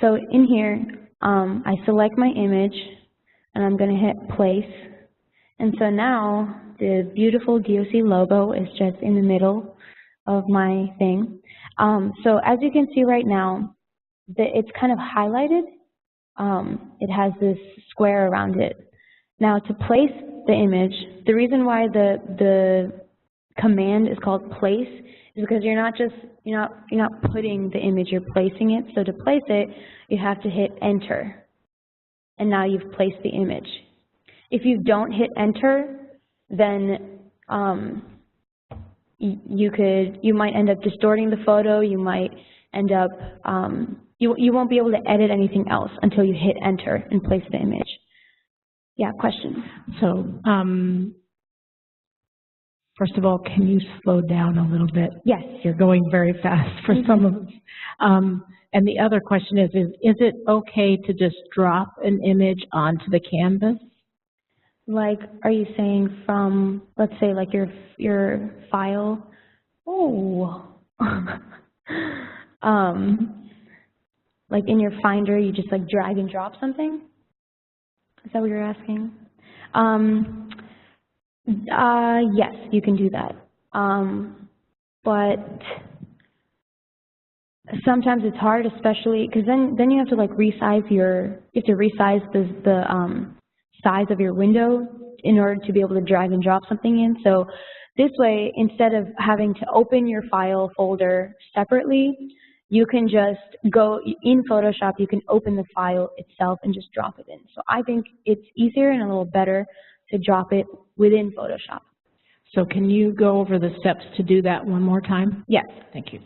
so in here, I select my image, and I'm going to hit place. And so now the beautiful DOC logo is just in the middle of my thing. So as you can see right now, it's kind of highlighted. It has this square around it. Now to place the image, the reason why the command is called place is because you're not putting the image, you're placing it. So to place it, you have to hit enter, and now you've placed the image. If you don't hit enter, then you might end up distorting the photo. You might end up you won't be able to edit anything else until you hit enter and place the image. Yeah, question. So first of all, can you slow down a little bit? Yes. You're going very fast for some of us. And the other question is it okay to just drop an image onto the canvas? Like, are you saying from, let's say, like your file? Oh. Like in your Finder, you just like drag and drop something? Is that what you're asking? Yes, you can do that. But sometimes it's hard, especially because then you have to like resize the size of your window in order to be able to drag and drop something in. So this way, instead of having to open your file folder separately, you can just go in Photoshop, you can open the file itself and just drop it in. So I think it's easier and a little better to drop it within Photoshop. So can you go over the steps to do that one more time? Yes. Thank you.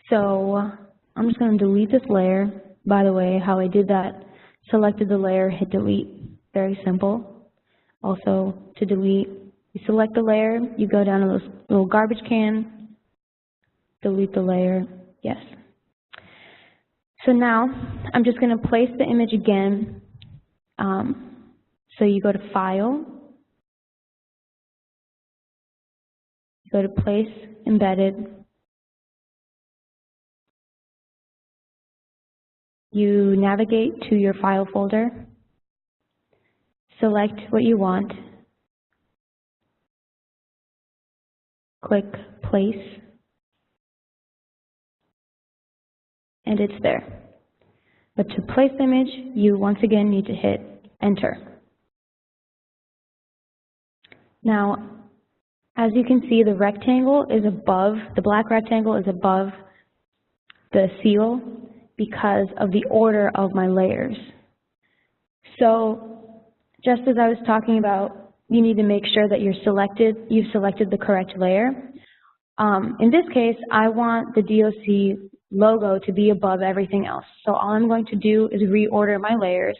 So I'm just going to delete this layer. By the way, how I did that, selected the layer, hit delete. Very simple. Also, to delete, You select the layer, you go down to this little garbage can, delete the layer, yes. So now, I'm just going to place the image again. So you go to File, you go to Place, Embedded, you navigate to your file folder, select what you want, click Place, and it's there. But to place the image, you once again need to hit Enter. Now, as you can see, the rectangle is above, the black rectangle is above the seal because of the order of my layers. So, just as I was talking about, you need to make sure that you've selected the correct layer. In this case, I want the DOC logo to be above everything else. So all I'm going to do is reorder my layers,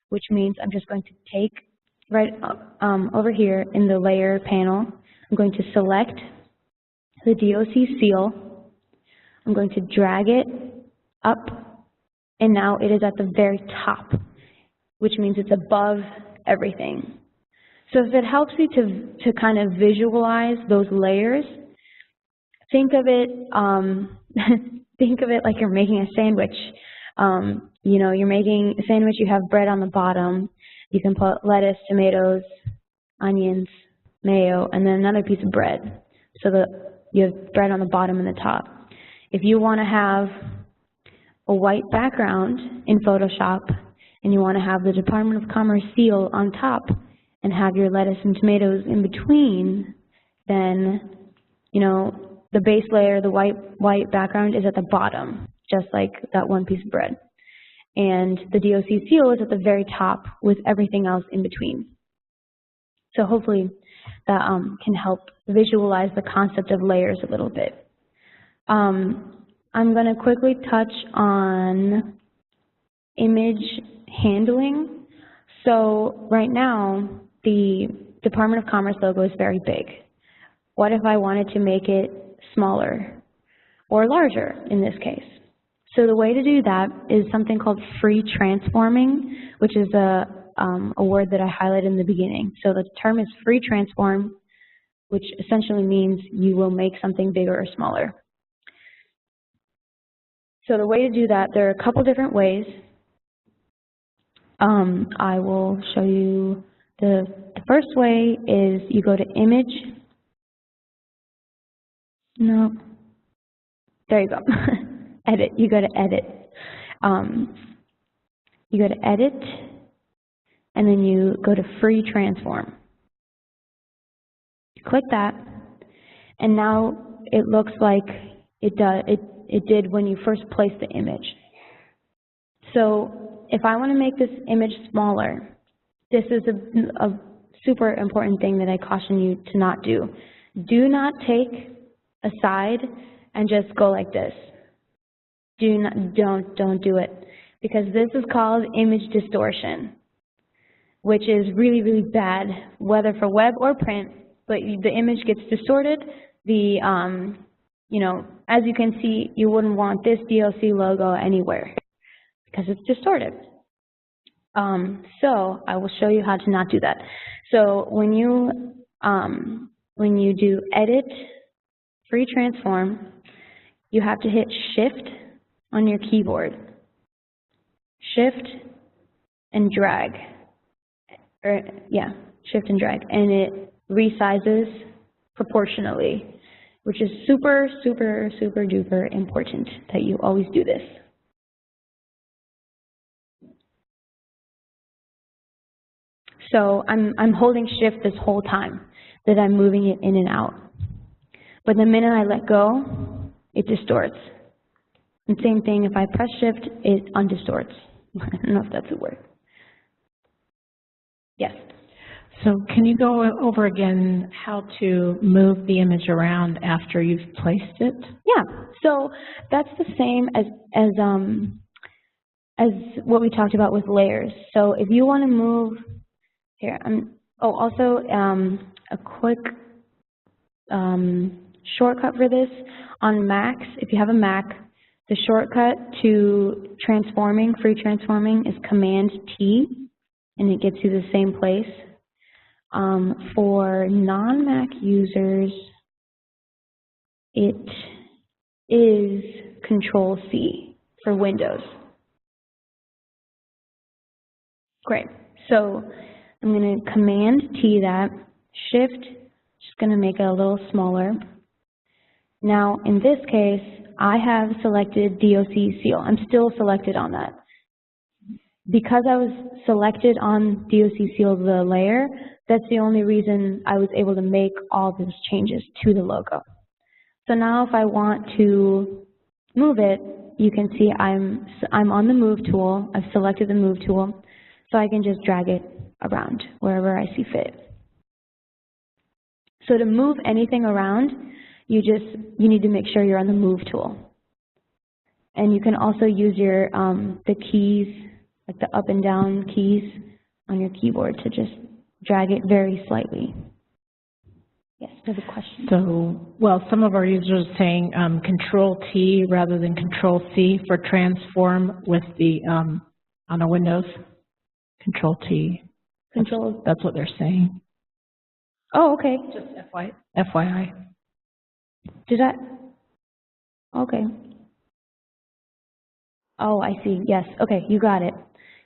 which means I'm just going to take right over here in the layer panel, I'm going to select the DOC seal, I'm going to drag it up, and now it is at the very top, which means it's above everything. So if it helps you to kind of visualize those layers, think of it think of it like you're making a sandwich. You know, you're making a sandwich, you have bread on the bottom, you can put lettuce, tomatoes, onions, mayo, and then another piece of bread, so that you have bread on the bottom and the top. If you want to have a white background in Photoshop, and you want to have the Department of Commerce seal on top, and have your lettuce and tomatoes in between, then, you know, the base layer, the white background, is at the bottom, just like that one piece of bread. And the DOC seal is at the very top with everything else in between. So hopefully that can help visualize the concept of layers a little bit. I'm going to quickly touch on image handling. So right now, the Department of Commerce logo is very big. What if I wanted to make it smaller or larger in this case? So the way to do that is something called free transforming, which is a word that I highlighted in the beginning. So the term is free transform, which essentially means you will make something bigger or smaller. So the way to do that, there are a couple different ways. I will show you the first way is you go to Image. No. There you go. Edit. You go to Edit. You go to Edit, and then you go to Free Transform. You click that, and now it looks like it did when you first placed the image. So if I want to make this image smaller, this is a super important thing that I caution you to not do. Do not take a side and just go like this. Don't do it, because this is called image distortion, which is really, really bad, whether for web or print. But the image gets distorted. You know, as you can see, you wouldn't want this DOC logo anywhere because it's distorted. So I will show you how to not do that. So when you do Edit, Free Transform, you have to hit Shift on your keyboard. Shift and drag. Shift and drag. And it resizes proportionally, which is super, super, super duper important that you always do this. So I'm holding Shift this whole time that I'm moving it in and out. But the minute I let go, it distorts. And same thing, if I press Shift, it undistorts. I don't know if that's a word. Yes. So can you go over again how to move the image around after you've placed it? Yeah. So that's the same as what we talked about with layers. So if you want to move here, a quick shortcut for this. On Macs, if you have a Mac, the shortcut to transforming, free transforming, is Command-T, and it gets you the same place. For non-Mac users, it is Control-C for Windows. Great. So I'm going to Command-T that, Shift, just going to make it a little smaller. Now, in this case, I have selected DOC seal. I'm still selected on that. Because I was selected on DOC seal, the layer, that's the only reason I was able to make all those changes to the logo. So now if I want to move it, you can see I'm on the Move tool. I've selected the Move tool, so I can just drag it around wherever I see fit. So to move anything around, you need to make sure you're on the Move tool. And you can also use your the keys, like the up and down keys on your keyboard, to just drag it very slightly. Yes, there's a question. So, well, some of our users are saying Control-T rather than Control-C for transform with the, on a Windows. Control-T. Control. That's what they're saying. Oh, okay. Just FYI. Did I? Okay. Oh, I see. Yes. Okay, you got it.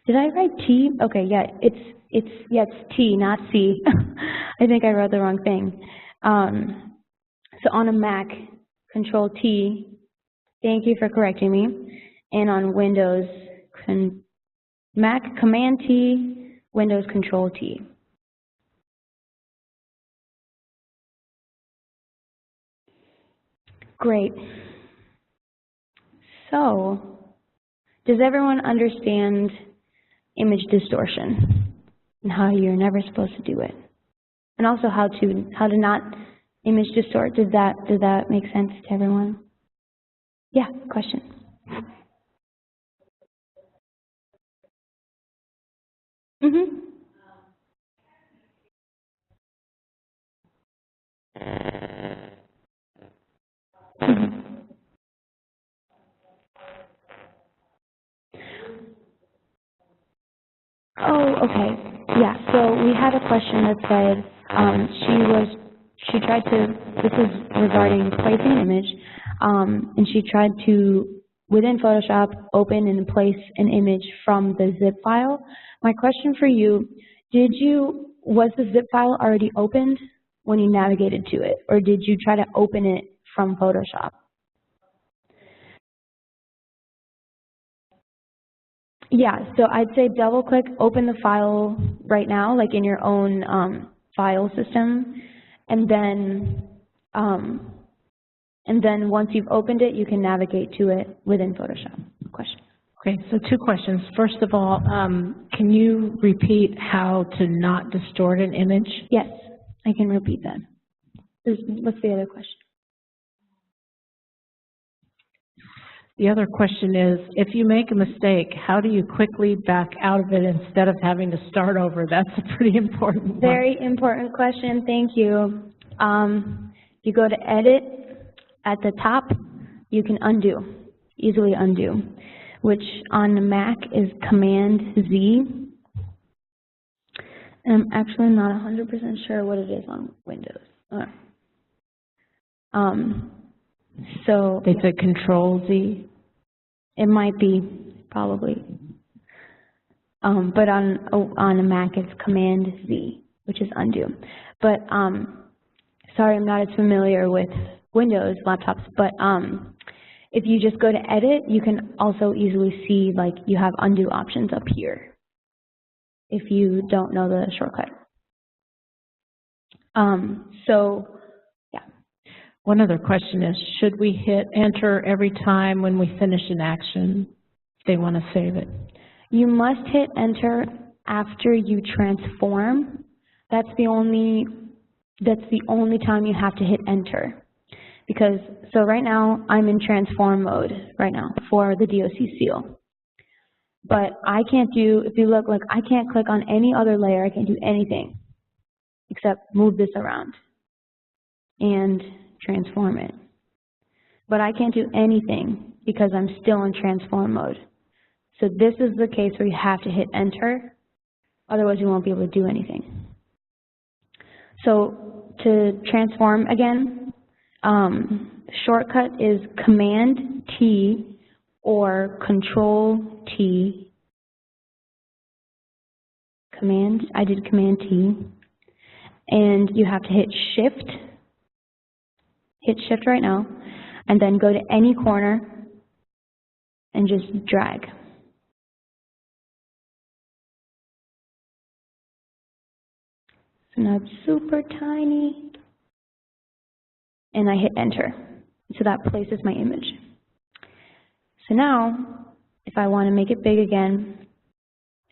Did I write T? Okay, yeah, it's T, not C. I think I wrote the wrong thing. So on a Mac, Control-T. Thank you for correcting me. And on Windows, Mac Command-T, Windows Control-T. Great. So, does everyone understand image distortion and how you're never supposed to do it? And also how to not image distort. Does that make sense to everyone? Yeah, question. Mm-hmm. Oh, okay. Yeah, so we had a question that said she tried to, this is regarding placing an image, and she tried to, within Photoshop, open and place an image from the zip file. My question for you, was the zip file already opened when you navigated to it, or did you try to open it from Photoshop? Yeah, so I'd say double click, open the file right now, like in your own file system, and then once you've opened it, you can navigate to it within Photoshop. Question. Okay, so two questions. First of all, can you repeat how to not distort an image? Yes, I can repeat that. What's the other question? The other question is, if you make a mistake, how do you quickly back out of it instead of having to start over? That's a pretty important one. Very important question, thank you. You go to Edit, at the top, you can undo, easily undo, which on the Mac is Command-Z. And I'm actually not 100% sure what it is on Windows. So they said Control-Z. It might be, probably. But on a Mac, it's Command-Z, which is undo. But sorry, I'm not as familiar with Windows laptops, but if you just go to Edit, you can also easily see, like, you have undo options up here if you don't know the shortcut. So, yeah. One other question is, should we hit Enter every time when we finish an action if they want to save it? You must hit Enter after you transform. That's the only time you have to hit Enter. Because, so right now, I'm in transform mode right now for the DOC seal. But I can't do, if you look, like, I can't click on any other layer, I can't do anything. except move this around and transform it. But I can't do anything because I'm still in transform mode. So this is the case where you have to hit enter, otherwise you won't be able to do anything. So to transform again, shortcut is Command T or Control T. I did Command T. And you have to hit Shift right now, and then go to any corner and just drag. So now it's super tiny, and I hit enter. So that places my image. So now, if I want to make it big again,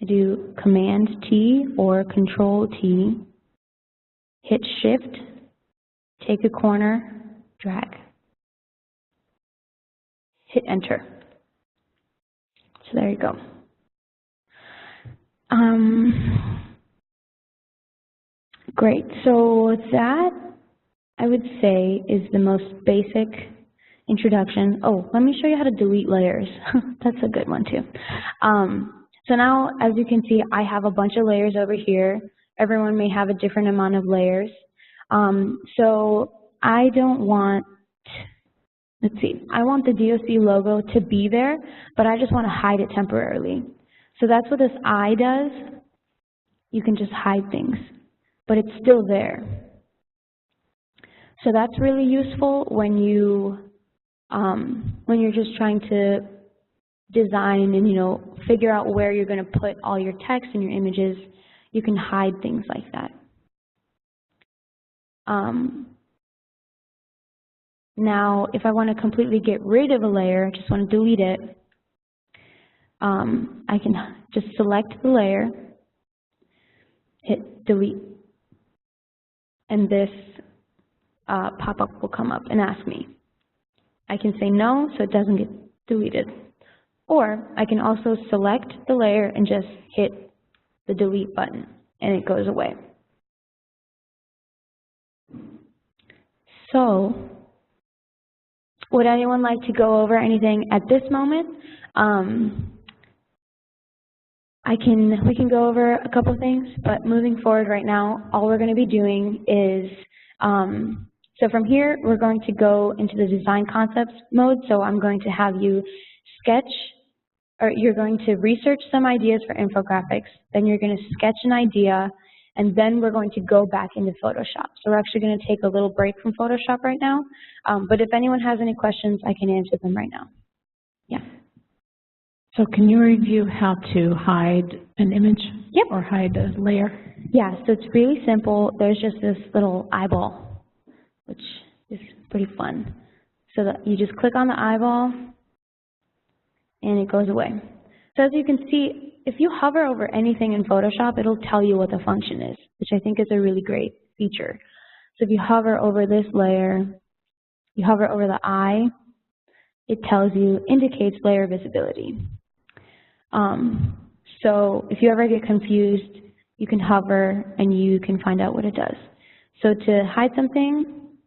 I do Command T or Control T, hit Shift, take a corner, drag, hit enter. So there you go. Great, so that, I would say, is the most basic introduction. Oh, let me show you how to delete layers. That's a good one too. So now, as you can see, I have a bunch of layers over here. Everyone may have a different amount of layers. So I don't want, let's see, I want the DOC logo to be there, but I just want to hide it temporarily. So that's what this eye does. You can just hide things, but it's still there. So that's really useful when you're just trying to design and, you know, figure out where you're going to put all your text and your images. You can hide things like that. Now, if I want to completely get rid of a layer, just want to delete it, I can just select the layer, hit delete, and this pop-up will come up and ask me. I can say no, so it doesn't get deleted. Or I can also select the layer and just hit the delete button, and it goes away. So, would anyone like to go over anything at this moment? We can go over a couple things, but moving forward right now, all we're going to be doing is, so from here, we're going to go into the design concepts mode. So I'm going to have you sketch, or you're going to research some ideas for infographics, then you're going to sketch an idea, and then we're going to go back into Photoshop. So we're actually going to take a little break from Photoshop right now, but if anyone has any questions, I can answer them right now. Yeah. So can you review how to hide an image? Yep. Or hide a layer? Yeah, so it's really simple. There's just this little eyeball, which is pretty fun. So that you just click on the eyeball, and it goes away. So as you can see, if you hover over anything in Photoshop, it'll tell you what the function is, which I think is a really great feature. So if you hover over this layer, you hover over the eye, it tells you, indicates layer visibility. So if you ever get confused, you can hover and you can find out what it does. So to hide something,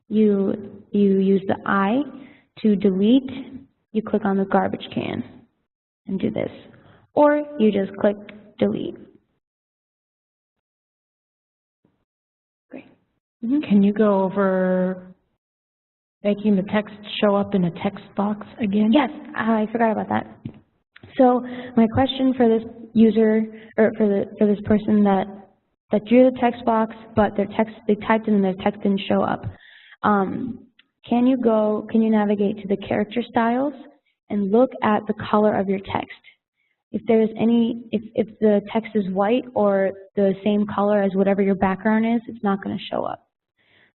you use the eye. To delete, you click on the garbage can and do this. Or you just click delete. Great. Can you go over making the text show up in a text box again? Yes, I forgot about that. So my question for this user, or for this person that drew the text box, but they typed it and their text didn't show up. Can you navigate to the character styles and look at the color of your text? If there's if the text is white or the same color as whatever your background is, it's not going to show up.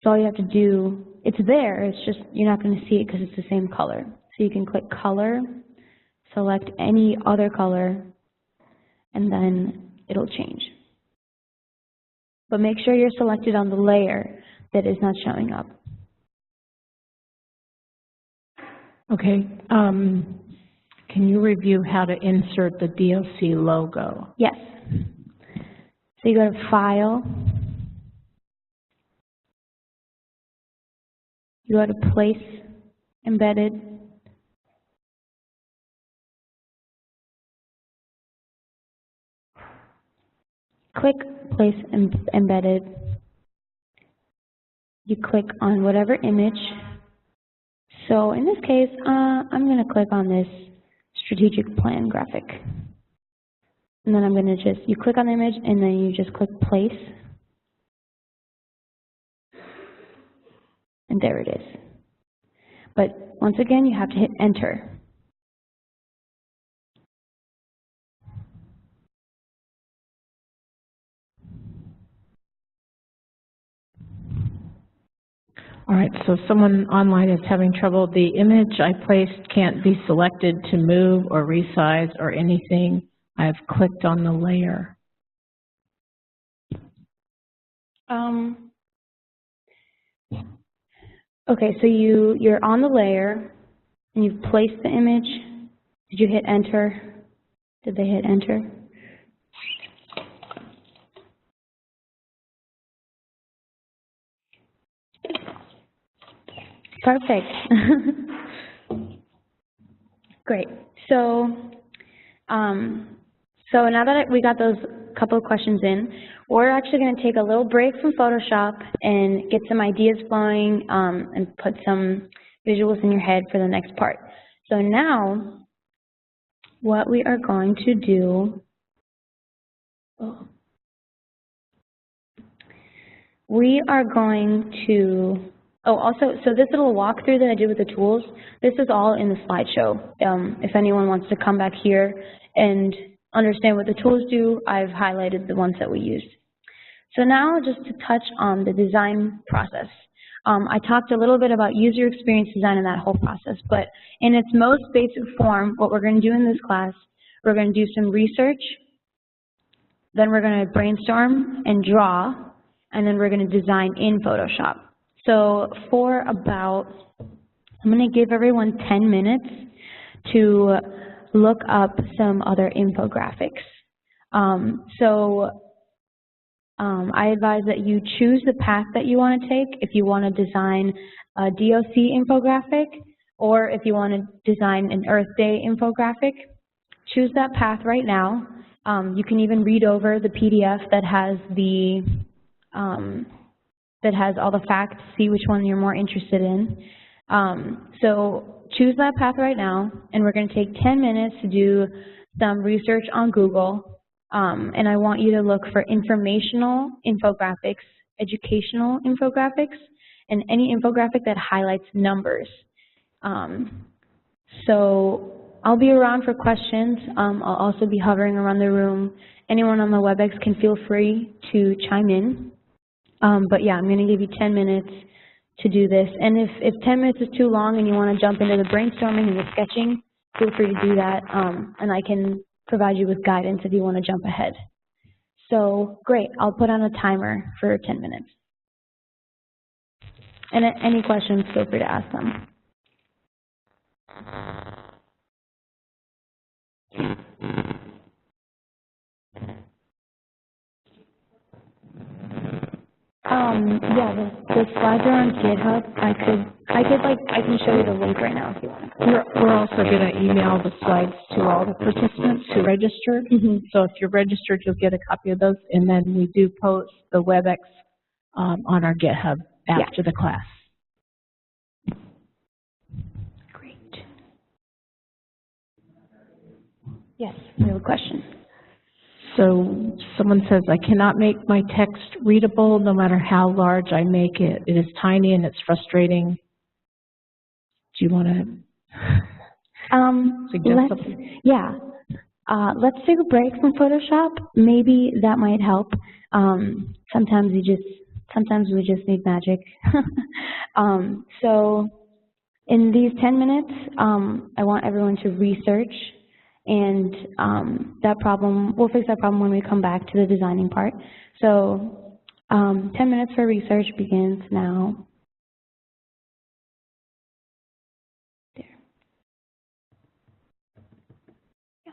So all you have to do, it's there, it's just you're not going to see it because it's the same color. So you can click color, select any other color, and then it'll change. But make sure you're selected on the layer that is not showing up. Okay. Can you review how to insert the DOC logo? Yes. So you go to File, you go to Place, Embedded, click Place Embedded. You click on whatever image. So in this case, I'm going to click on this strategic plan graphic. And then I'm going to you click on the image and then you just click Place. And there it is. But once again, you have to hit Enter. All right, so if someone online is having trouble, the image I placed can't be selected to move or resize or anything. I've clicked on the layer. Okay, so you're on the layer and you've placed the image. Did you hit Enter? Did they hit Enter? Perfect. Great. So, so now that we got those couple of questions in, we're actually going to take a little break from Photoshop and get some ideas flowing and put some visuals in your head for the next part. So now, what we are going to do, we are going to, also, so this little walkthrough that I did with the tools, this is all in the slideshow. If anyone wants to come back here and understand what the tools do, I've highlighted the ones that we used. So now just to touch on the design process. I talked a little bit about user experience design and that whole process, but in its most basic form, what we're going to do in this class, we're going to do some research, then we're going to brainstorm and draw, and then we're going to design in Photoshop. So for about, I'm going to give everyone 10 minutes to look up some other infographics. I advise that you choose the path that you want to take if you want to design a DOC infographic or if you want to design an Earth Day infographic. Choose that path right now. You can even read over the PDF that has the that has all the facts, see which one you're more interested in. So choose that path right now, and we're going to take 10 minutes to do some research on Google. And I want you to look for informational infographics, educational infographics, and any infographic that highlights numbers. So I'll be around for questions. I'll also be hovering around the room. Anyone on the WebEx can feel free to chime in. But yeah, I'm going to give you 10 minutes to do this. And if 10 minutes is too long and you want to jump into the brainstorming and the sketching, feel free to do that. And I can provide you with guidance if you want to jump ahead. So great, I'll put on a timer for 10 minutes. And any questions, feel free to ask them. Yeah, the slides are on GitHub. I can show you the link right now if you want. We're also going to email the slides to all the participants who registered. So if you're registered, you'll get a copy of those, and then we do post the WebEx on our GitHub after the class. Great. Yes, we have a question. So someone says, I cannot make my text readable no matter how large I make it. It is tiny and it's frustrating. Do you want to suggest something? Yeah. Let's take a break from Photoshop. Maybe that might help. Sometimes we just need magic. So in these 10 minutes, I want everyone to research. And that problem, we'll fix that problem when we come back to the designing part. So 10 minutes for research begins now. There. Yeah.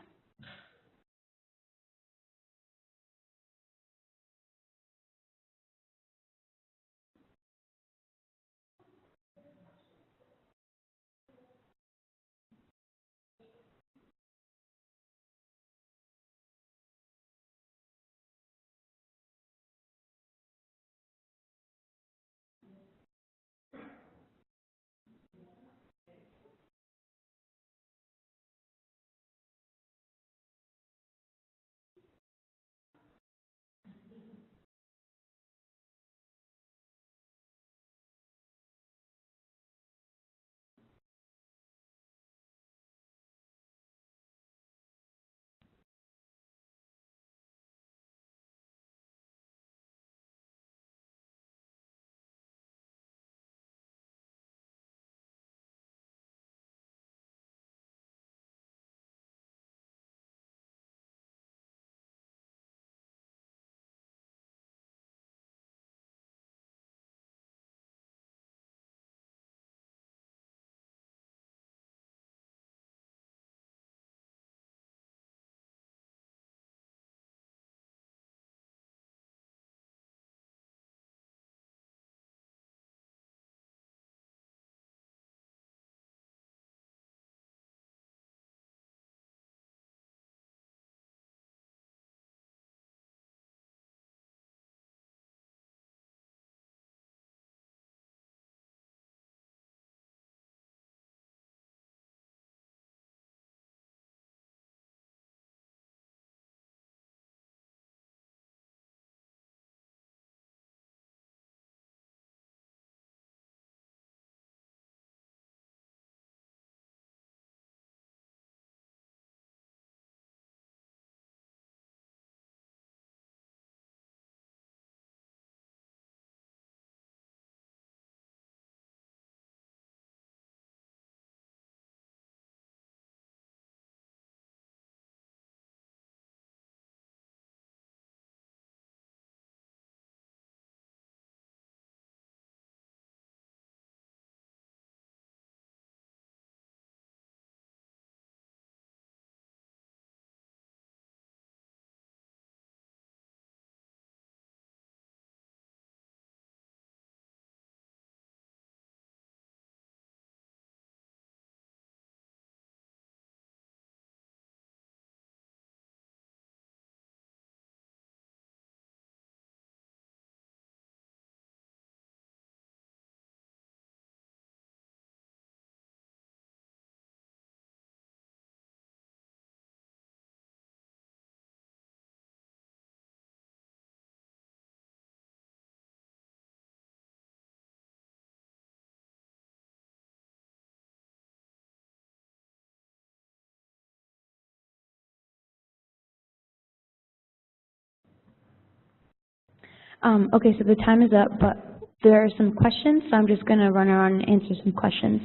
Okay, so the time is up, but there are some questions, so I'm just going to run around and answer some questions.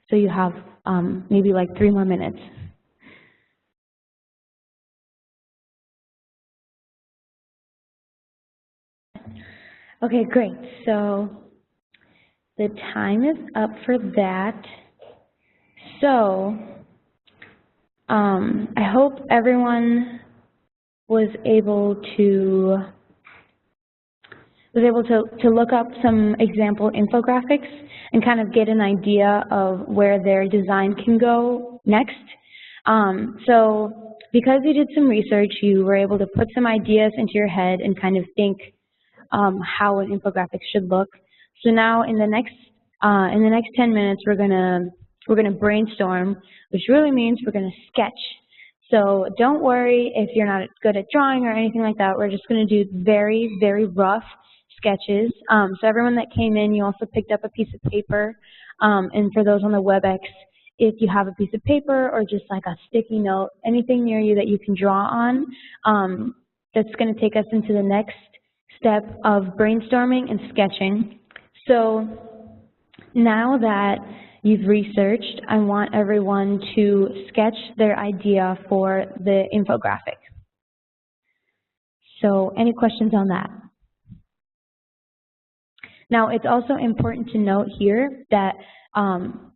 So you have maybe like 3 more minutes. Okay, great. So the time is up for that. So I hope everyone was able to look up some example infographics and kind of get an idea of where their design can go next. So because you did some research, you were able to put some ideas into your head and kind of think how an infographic should look. So now in the next 10 minutes, we're gonna brainstorm, which really means we're gonna sketch. So don't worry if you're not good at drawing or anything like that. We're just gonna do very, very rough sketches. So everyone that came in, you also picked up a piece of paper. And for those on the WebEx, if you have a piece of paper or just like a sticky note, anything near you that you can draw on, that's going to take us into the next step of brainstorming and sketching. So now that you've researched, I want everyone to sketch their idea for the infographic. So any questions on that? Now, it's also important to note here that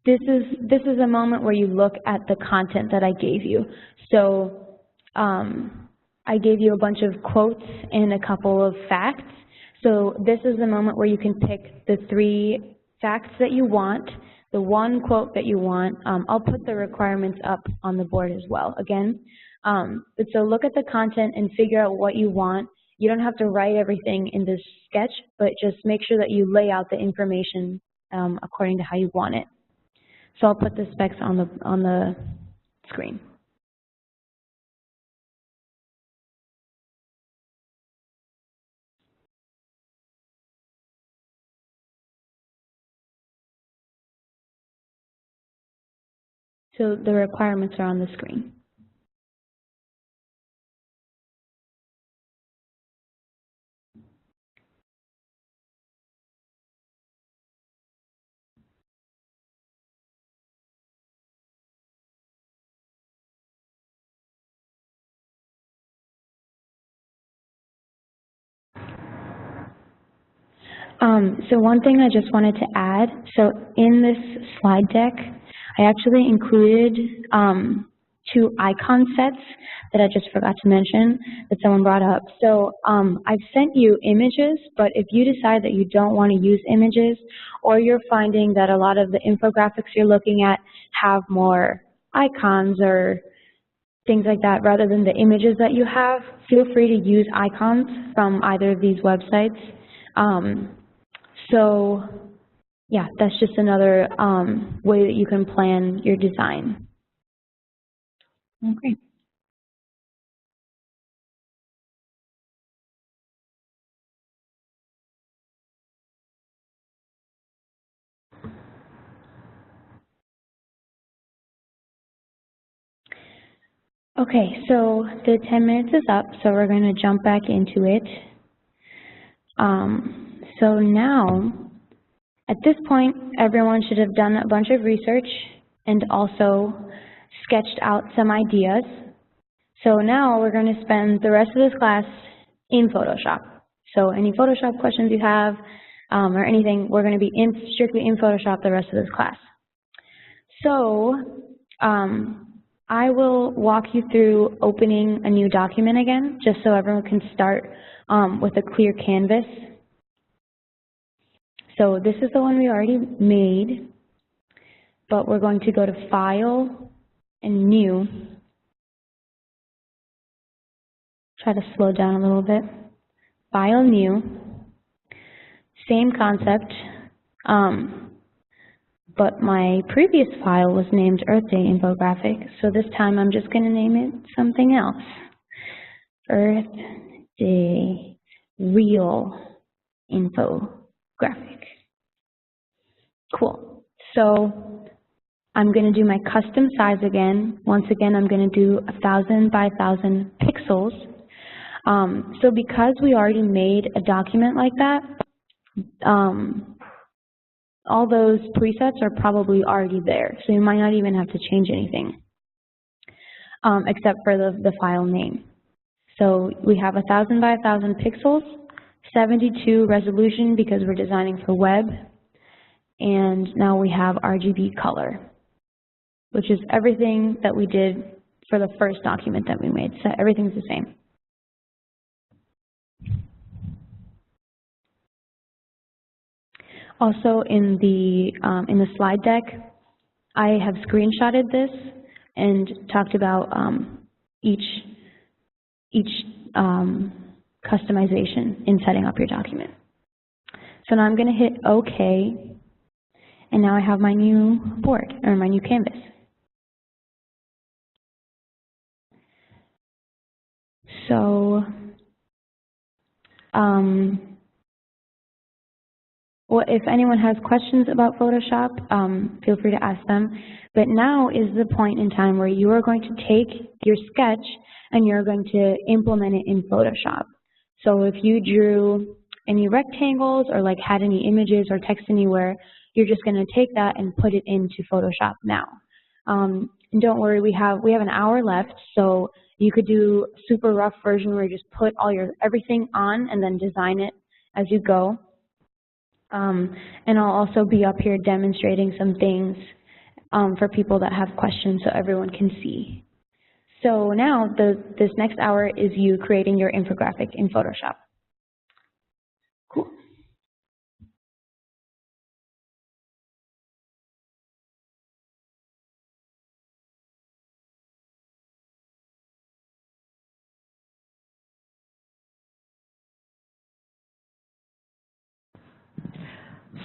this is a moment where you look at the content that I gave you. So I gave you a bunch of quotes and a couple of facts. So this is the moment where you can pick the 3 facts that you want, the 1 quote that you want. I'll put the requirements up on the board as well, again. But so look at the content and figure out what you want. You don't have to write everything in this sketch, but just make sure that you lay out the information according to how you want it. So I'll put the specs on the screen. So the requirements are on the screen. So one thing I just wanted to add, so in this slide deck, I actually included 2 icon sets that I just forgot to mention that someone brought up. So I've sent you images, but if you decide that you don't want to use images, or you're finding that a lot of the infographics you're looking at have more icons or things like that rather than the images that you have, feel free to use icons from either of these websites. So yeah, that's just another way that you can plan your design. Okay. Okay, so the 10 minutes is up, so we're going to jump back into it. So now, at this point, everyone should have done a bunch of research and also sketched out some ideas. So now we're going to spend the rest of this class in Photoshop. So any Photoshop questions you have or anything, we're going to be strictly in Photoshop the rest of this class. So I will walk you through opening a new document again, just so everyone can start with a clear canvas. So this is the one we already made, but we're going to go to File and New. Try to slow down a little bit. File, New. Same concept, but my previous file was named Earth Day Infographic, so this time I'm just going to name it something else. Earth Day Real Infographic. Cool. So I'm going to do my custom size again. Once again, I'm going to do 1,000 by 1,000 pixels. So because we already made a document like that, all those presets are probably already there. So you might not even have to change anything, except for the file name. So we have 1,000 by 1,000 pixels, 72 resolution because we're designing for web, and now we have RGB color, which is everything that we did for the first document that we made. So everything's the same. Also in the slide deck, I have screenshotted this and talked about each customization in setting up your document. So now I'm going to hit OK, and now I have my new board, or my new canvas. So, well, if anyone has questions about Photoshop, feel free to ask them. But now is the point in time where you are going to take your sketch and you're going to implement it in Photoshop. So if you drew any rectangles or like had any images or text anywhere, you're just going to take that and put it into Photoshop now. And don't worry, we have an hour left, so you could do a super rough version where you just put all everything on and then design it as you go. And I'll also be up here demonstrating some things for people that have questions so everyone can see. So now this next hour is you creating your infographic in Photoshop. Cool.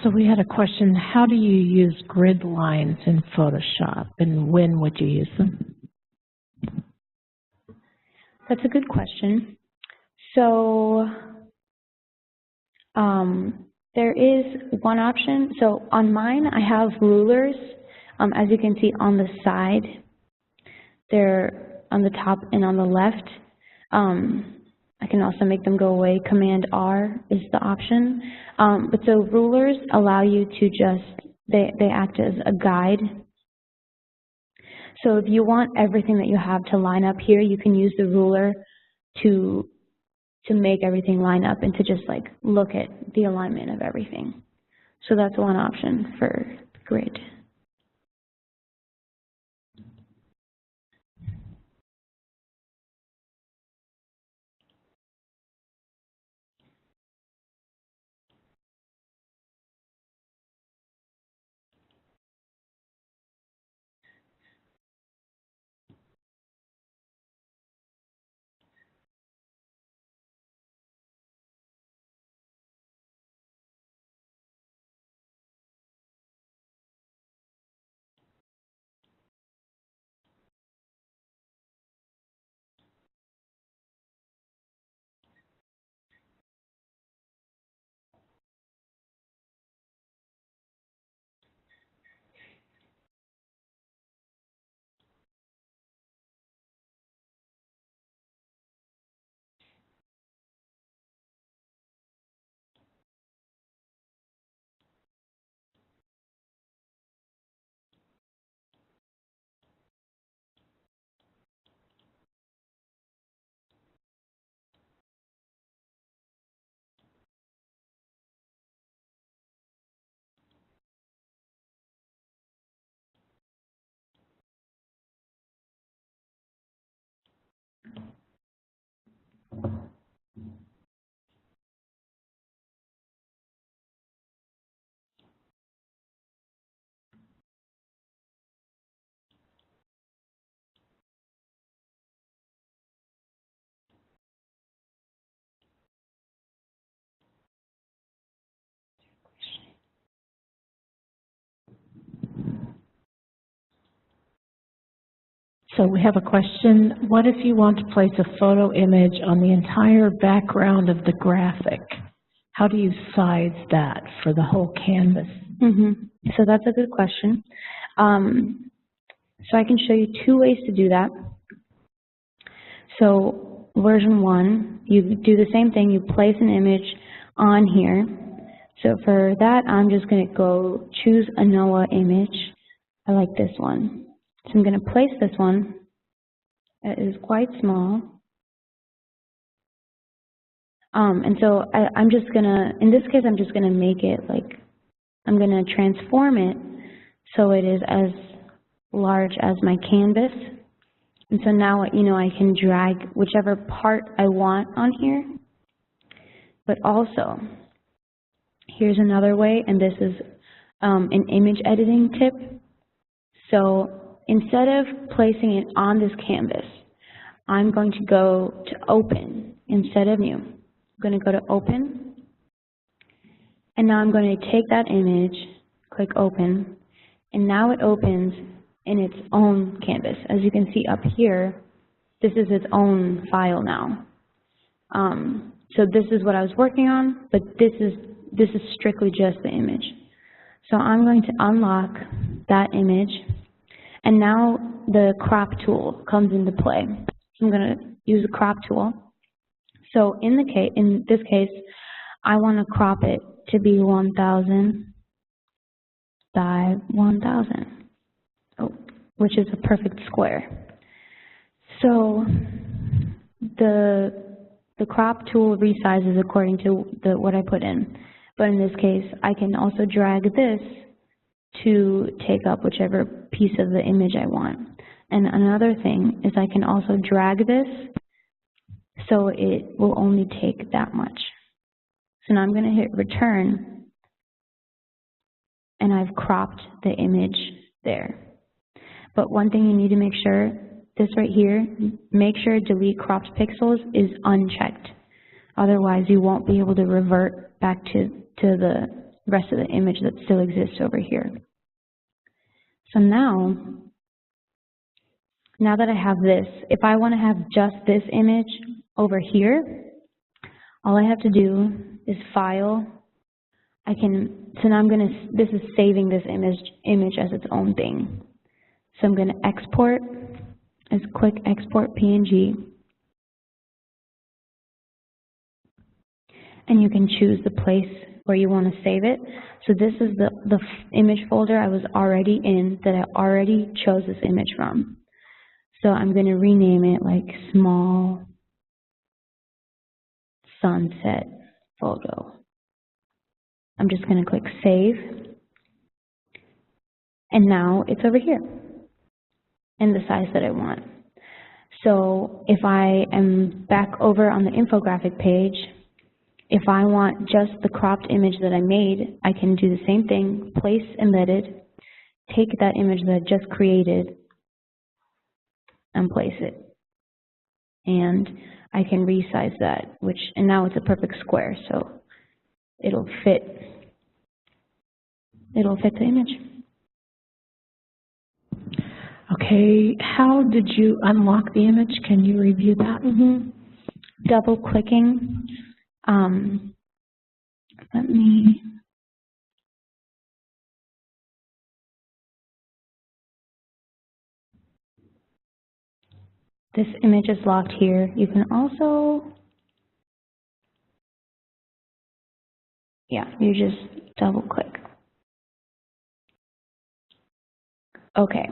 So we had a question, how do you use grid lines in Photoshop, and when would you use them? That's a good question. So there is one option. So on mine, I have rulers, as you can see on the side. They're on the top and on the left. I can also make them go away. Command R is the option. But so rulers allow you to just, they act as a guide. So if you want everything that you have to line up here, you can use the ruler to make everything line up and to just like look at the alignment of everything. So that's one option for grid. So we have a question, what if you want to place a photo image on the entire background of the graphic? How do you size that for the whole canvas? So that's a good question. So I can show you two ways to do that. So version 1, you do the same thing, you place an image on here. So for that, I'm just going to go choose a Noah image. I like this one. So I'm going to place this one. It is quite small. And so I'm just going to, in this case, I'm just going to make it like, I'm going to transform it so it is as large as my canvas. And so now, you know, I can drag whichever part I want on here. But also, here's another way, and this is an image editing tip. So instead of placing it on this canvas, I'm going to go to Open instead of New. I'm going to go to Open, and now I'm going to take that image, click Open, and now it opens in its own canvas. As you can see up here, this is its own file now. So this is what I was working on, but this is strictly just the image. So I'm going to unlock that image, and now the crop tool comes into play. So I'm going to use the crop tool. So in this case, I want to crop it to be 1000 by 1000, which is a perfect square. So the crop tool resizes according to what I put in. But in this case, I can also drag this to take up whichever piece of the image I want. And another thing is I can also drag this so it will only take that much. So now I'm going to hit Return, and I've cropped the image there. But one thing you need to make sure, this right here, make sure Delete Cropped Pixels is unchecked. Otherwise, you won't be able to revert back to the rest of the image that still exists over here. So now that I have this, if I want to have just this image over here, all I have to do is File. So now this is saving this image as its own thing. So I'm going to export as quick export PNG. And you can choose the place where you want to save it. So this is the image folder I was already in, that I already chose this image from. So I'm going to rename it like Small Sunset Photo. I'm just going to click Save. And now it's over here in the size that I want. So if I am back over on the infographic page, if I want just the cropped image that I made, I can do the same thing, place embedded, take that image that I just created, and place it. And I can resize that, and now it's a perfect square, so it'll fit the image. Okay, how did you unlock the image? Can you review that? Double clicking. This image is locked here. You can also, you just double click. Okay.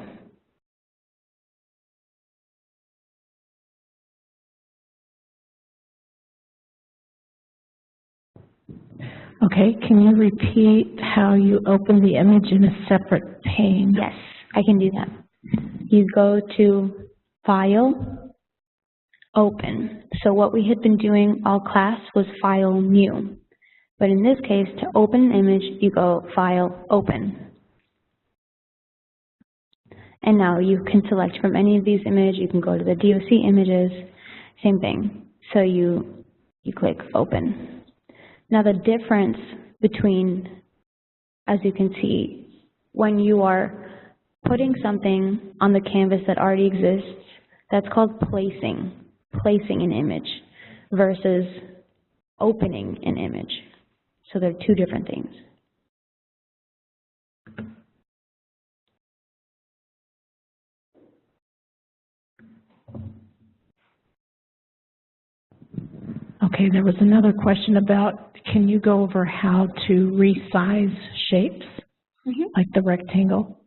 Okay, can you repeat how you open the image in a separate pane? Yes, I can do that. You go to File, Open. So what we had been doing all class was File, New. But in this case, to open an image, you go File, Open. And now you can select from any of these images. You can go to the DOC images, same thing. So you click Open. Now the difference between, as you can see, when you are putting something on the canvas that already exists, that's called placing an image, versus opening an image. So they're two different things. Okay, there was another question about, can you go over how to resize shapes, like the rectangle?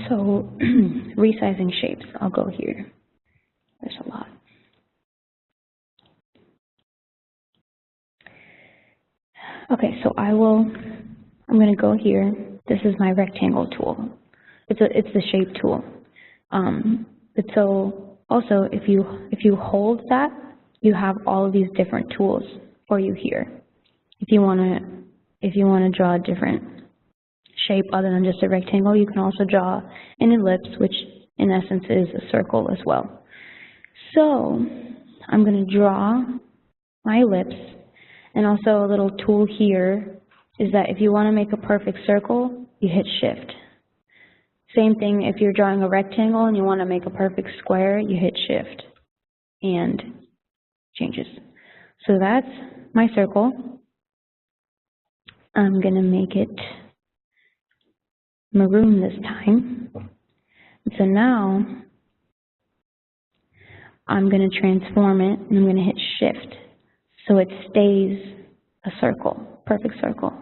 So resizing shapes, I'll go here. There's a lot. Okay, so I'm going to go here. This is my rectangle tool. It's the shape tool. But so also if you hold that, you have all of these different tools for you here. If you want to draw a different shape other than just a rectangle, you can also draw an ellipse, which in essence is a circle as well. So I'm going to draw my ellipse, and also a little tool here is that if you want to make a perfect circle, you hit Shift. Same thing if you're drawing a rectangle and you want to make a perfect square, you hit Shift and changes. So that's my circle. I'm going to make it maroon this time. And so now I'm going to transform it and I'm going to hit Shift so it stays a circle, perfect circle.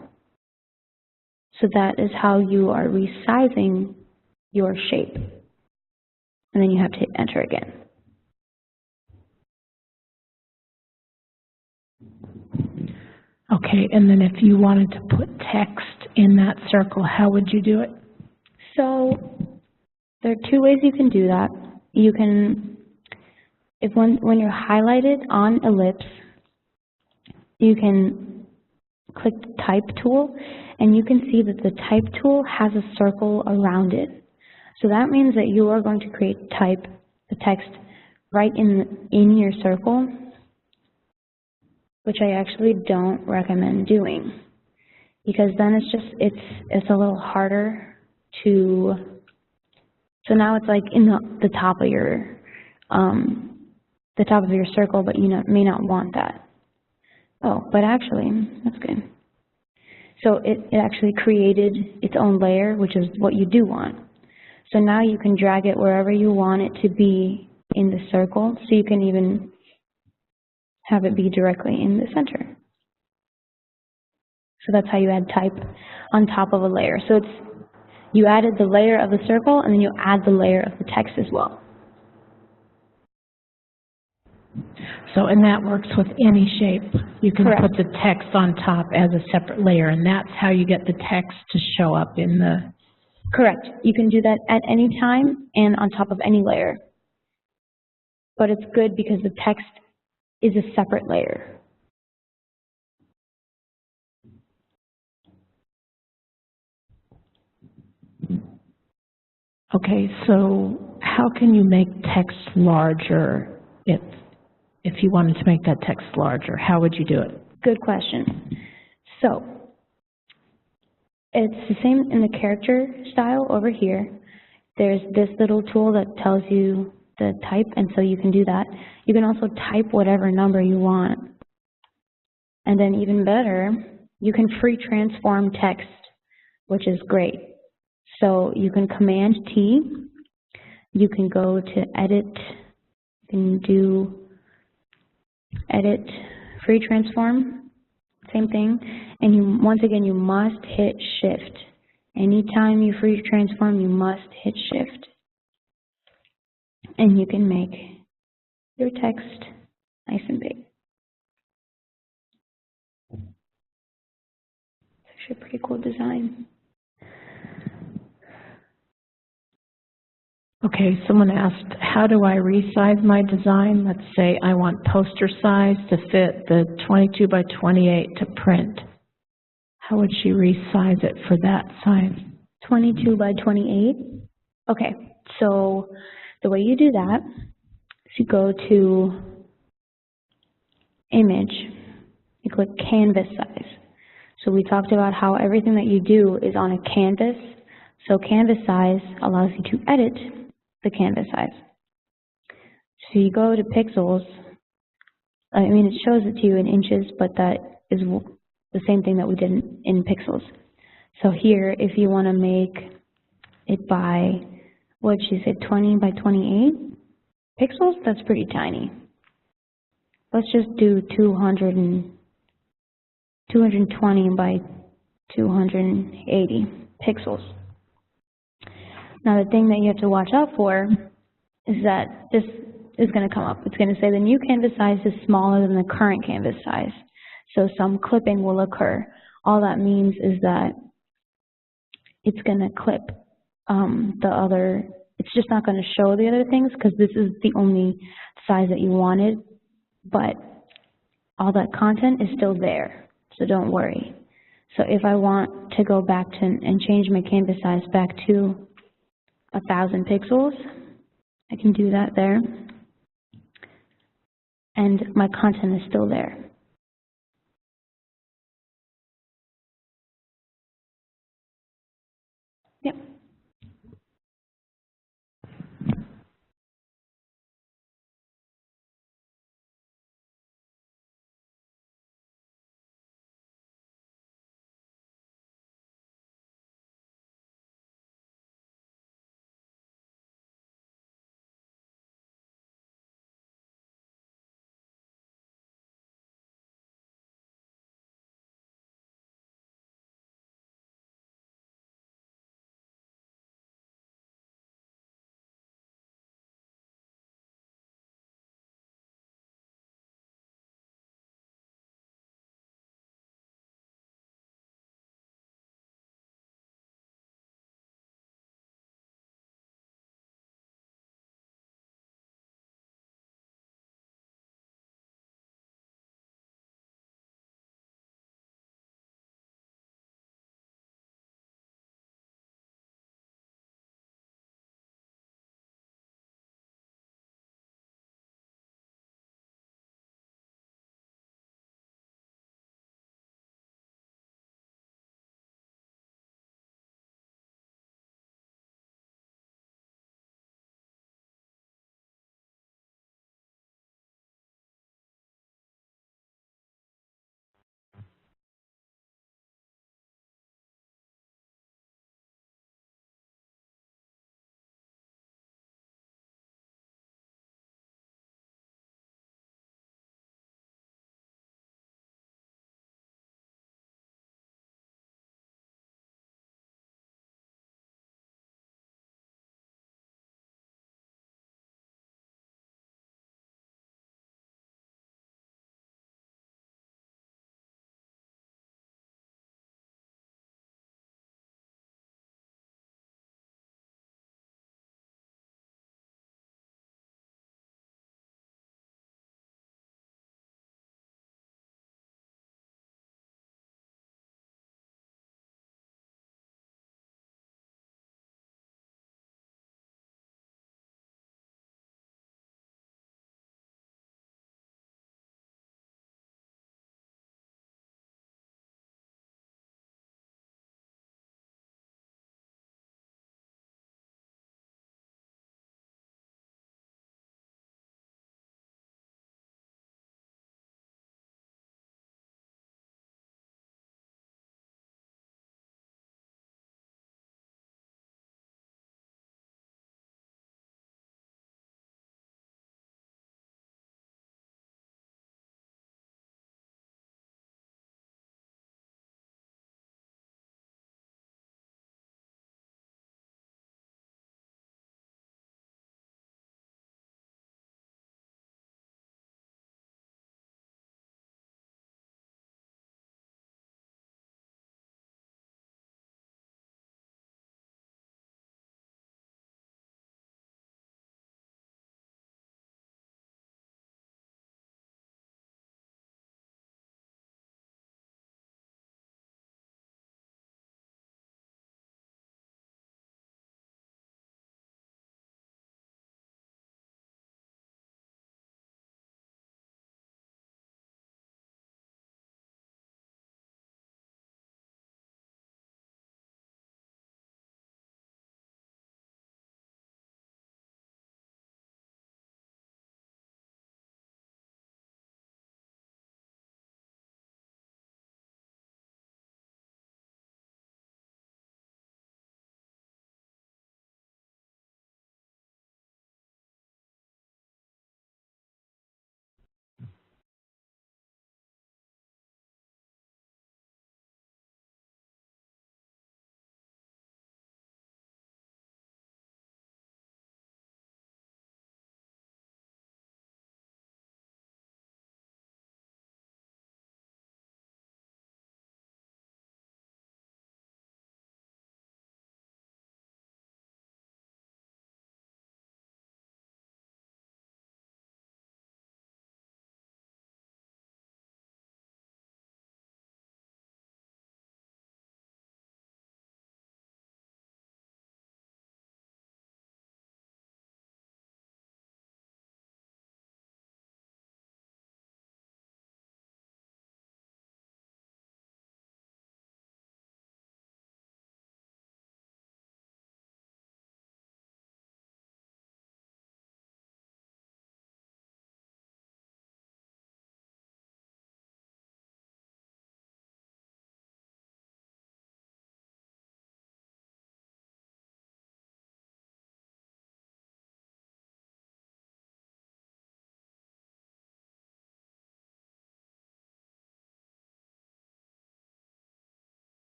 So that is how you are resizing your shape. And then you have to hit Enter again. Okay, and then if you wanted to put text in that circle, how would you do it? So there are two ways you can do that. You can, when you're highlighted on ellipse, you can click the Type tool, and you can see that the Type tool has a circle around it. So that means that you are going to create the text right in your circle, which I actually don't recommend doing, because then it's a little harder to. So now it's like in the top of your circle, but you may not want that. Oh, but actually that's good. So it actually created its own layer, which is what you do want. So now you can drag it wherever you want it to be in the circle, so you can even have it be directly in the center. So that's how you add type on top of a layer. So you added the layer of the circle, and then you add the layer of the text as well. So, and that works with any shape. You can Correct. put the text on top as a separate layer, and that's how you get the text to show up in the... Correct. You can do that at any time and on top of any layer. But it's good because the text is a separate layer. Okay, so how can you make text larger if you wanted to make that text larger? How would you do it? Good question. So it's the same in the character style over here. There's this little tool that tells you the type, and so you can do that. You can also type whatever number you want. And then even better, you can free transform text, which is great. So you can Command T, you can go to Edit, you can do Edit, Free Transform, same thing. And once again, you must hit Shift. Anytime you free transform, you must hit Shift. And you can make your text nice and big. It's actually a pretty cool design. Okay, someone asked, how do I resize my design? Let's say I want poster size to fit the 22 by 28 to print. How would she resize it for that size? 22 by 28? Okay, so the way you do that is you go to Image, you click Canvas Size. So we talked about how everything that you do is on a canvas, so Canvas Size allows you to edit the canvas size. So you go to pixels, I mean it shows it to you in inches, but that is the same thing that we did in pixels. So here, if you want to make it by, what'd she say, 20 by 28 pixels? That's pretty tiny. Let's just do 220 by 280 pixels. Now the thing that you have to watch out for is that this is going to come up. It's going to say the new canvas size is smaller than the current canvas size. So some clipping will occur. All that means is that it's going to clip the other, it's just not going to show the other things because this is the only size that you wanted, but all that content is still there, so don't worry. So if I want to go back to and change my canvas size back to 1,000 pixels, I can do that there, and my content is still there. Yep.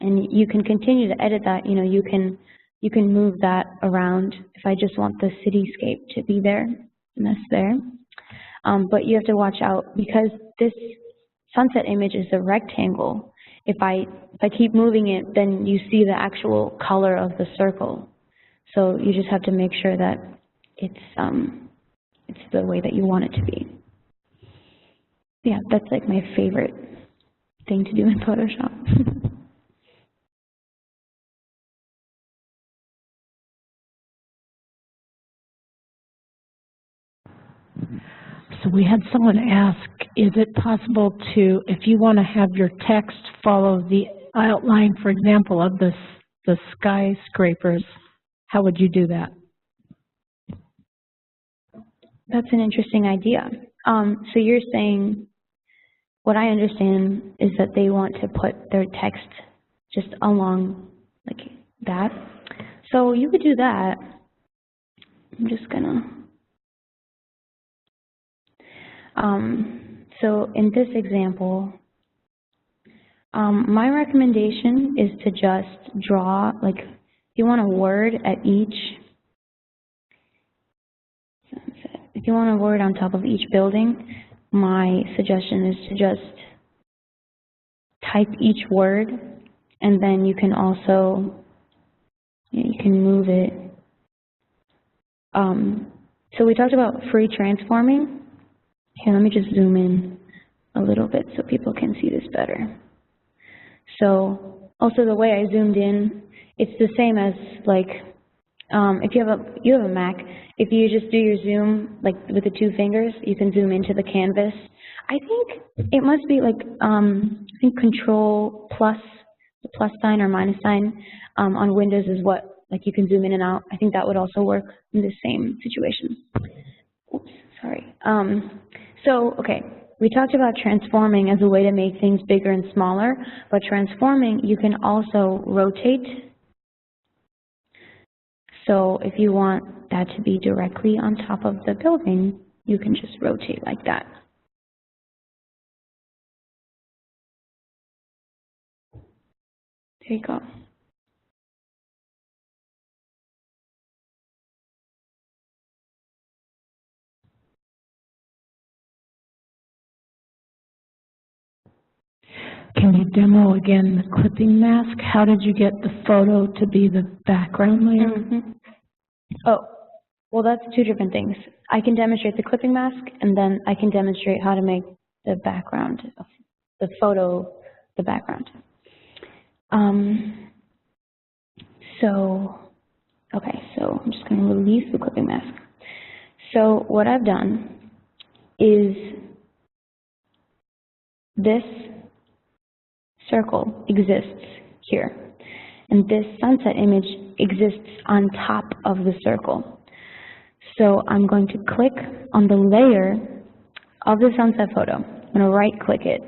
and you can continue to edit that. You know, you can move that around. If I just want the cityscape to be there, and that's there. But you have to watch out because this sunset image is a rectangle. If I keep moving it, then you see the actual color of the circle. So you just have to make sure that it's the way that you want it to be. Yeah, that's like my favorite thing to do in Photoshop. So we had someone ask, is it possible to, if you want to have your text follow the outline, for example, of the skyscrapers, how would you do that? That's an interesting idea. So you're saying, what I understand is that they want to put their text just along like that. So you could do that. I'm just gonna. So in this example, my recommendation is to just draw, like, if you want a word at each, if you want a word on top of each building, my suggestion is to just type each word, and then you can also, you can move it. So we talked about free transforming. Here, let me just zoom in a little bit so people can see this better. So also the way I zoomed in, it's the same as like if you have a Mac, if you just do your zoom like with the two fingers, you can zoom into the canvas. I think it must be like I think Control plus, the plus sign or minus sign on Windows is what, like, you can zoom in and out. I think that would also work in the same situation. Oops, sorry. So, okay, we talked about transforming as a way to make things bigger and smaller, but transforming, you can also rotate. So if you want that to be directly on top of the building, you can just rotate like that. There you go. Can you demo again the clipping mask? How did you get the photo to be the background layer? Mm-hmm. Oh, well, that's two different things. I can demonstrate the clipping mask, and then I can demonstrate how to make the background of the photo the background. Okay, so I'm just going to release the clipping mask. So what I've done is this circle exists here, and this sunset image exists on top of the circle. So I'm going to click on the layer of the sunset photo. I'm going to right-click it,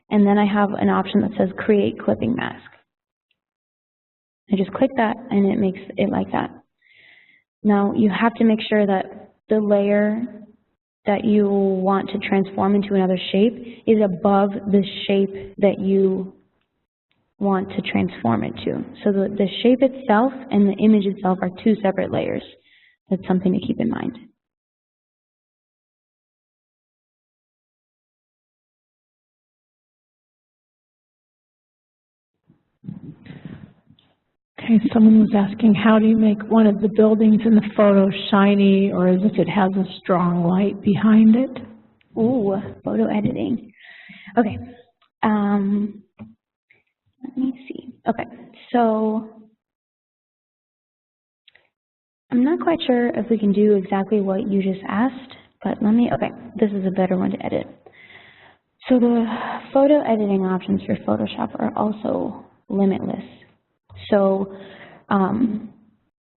and then I have an option that says Create Clipping Mask. I just click that, and it makes it like that. Now, you have to make sure that the layer that you want to transform into another shape is above the shape that you want to transform it to. So the shape itself and the image itself are two separate layers. That's something to keep in mind. Okay, someone was asking, how do you make one of the buildings in the photo shiny or as if it has a strong light behind it? Ooh, photo editing. Okay, let me see. Okay, so I'm not quite sure if we can do exactly what you just asked, but okay, this is a better one to edit. So the photo editing options for Photoshop are also limitless. So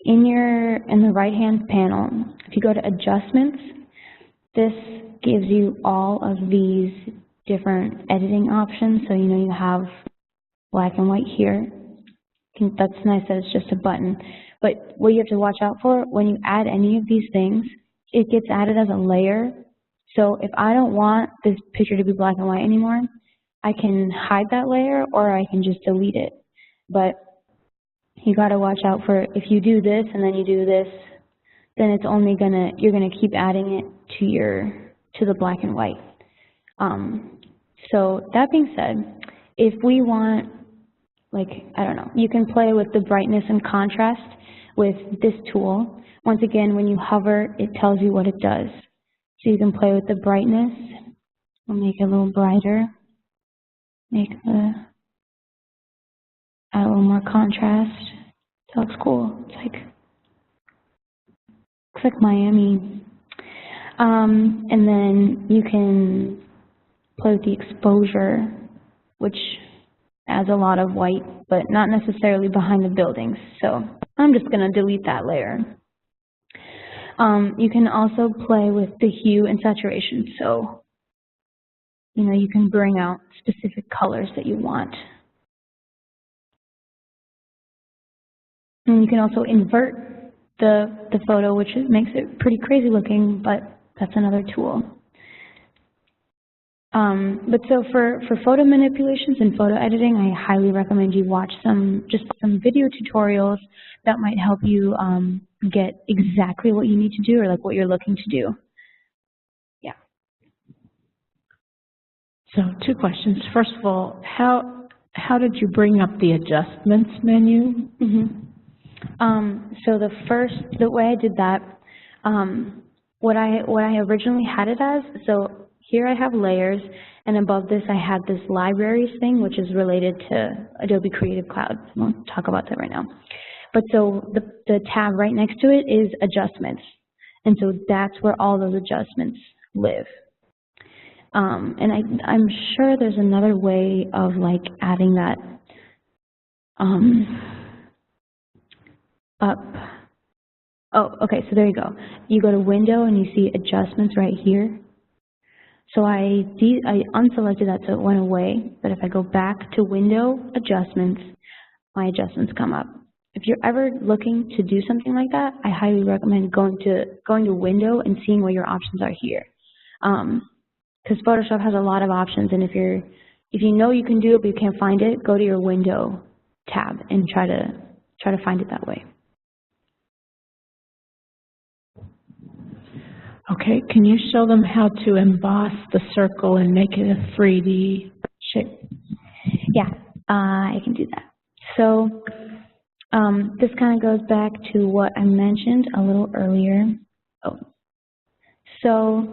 in the right-hand panel, if you go to Adjustments, this gives you all of these different editing options. So you have black and white here. That's nice that it's just a button. But what you have to watch out for, when you add any of these things, it gets added as a layer. So if I don't want this picture to be black and white anymore, I can hide that layer or I can just delete it. But you got to watch out for if you do this and then you do this, then it's only you're gonna keep adding it to the black and white. So that being said, if we want, like, I don't know, you can play with the brightness and contrast with this tool. Once again, when you hover, it tells you what it does. So you can play with the brightness. We'll make it a little brighter. Add a little more contrast. That looks cool. Looks like Miami. And then you can play with the exposure, which adds a lot of white, but not necessarily behind the buildings. So I'm just going to delete that layer. You can also play with the hue and saturation. So, you can bring out specific colors that you want. And you can also invert the photo, which makes it pretty crazy looking, but that's another tool. But so for photo manipulations and photo editing, I highly recommend you watch some video tutorials that might help you get exactly what you need to do or like what you're looking to do. Yeah. So 2 questions. First of all, how did you bring up the adjustments menu? So the way I did that, what I originally had it as, so here I have layers, and above this I had this libraries thing, which is related to Adobe Creative Cloud. I won't talk about that right now. But so the tab right next to it is adjustments. And so that's where all those adjustments live. And I'm sure there's another way of like adding that up. Oh, okay, so there you go. You go to Window and you see Adjustments right here. So I unselected that so it went away, but if I go back to Window, Adjustments, my adjustments come up. If you're ever looking to do something like that, I highly recommend going to Window and seeing what your options are here. Because Photoshop has a lot of options, and if you know you can do it but you can't find it, go to your Window tab and try to find it that way. Okay, can you show them how to emboss the circle and make it a 3D shape? Yeah, I can do that. So this kind of goes back to what I mentioned a little earlier. Oh, so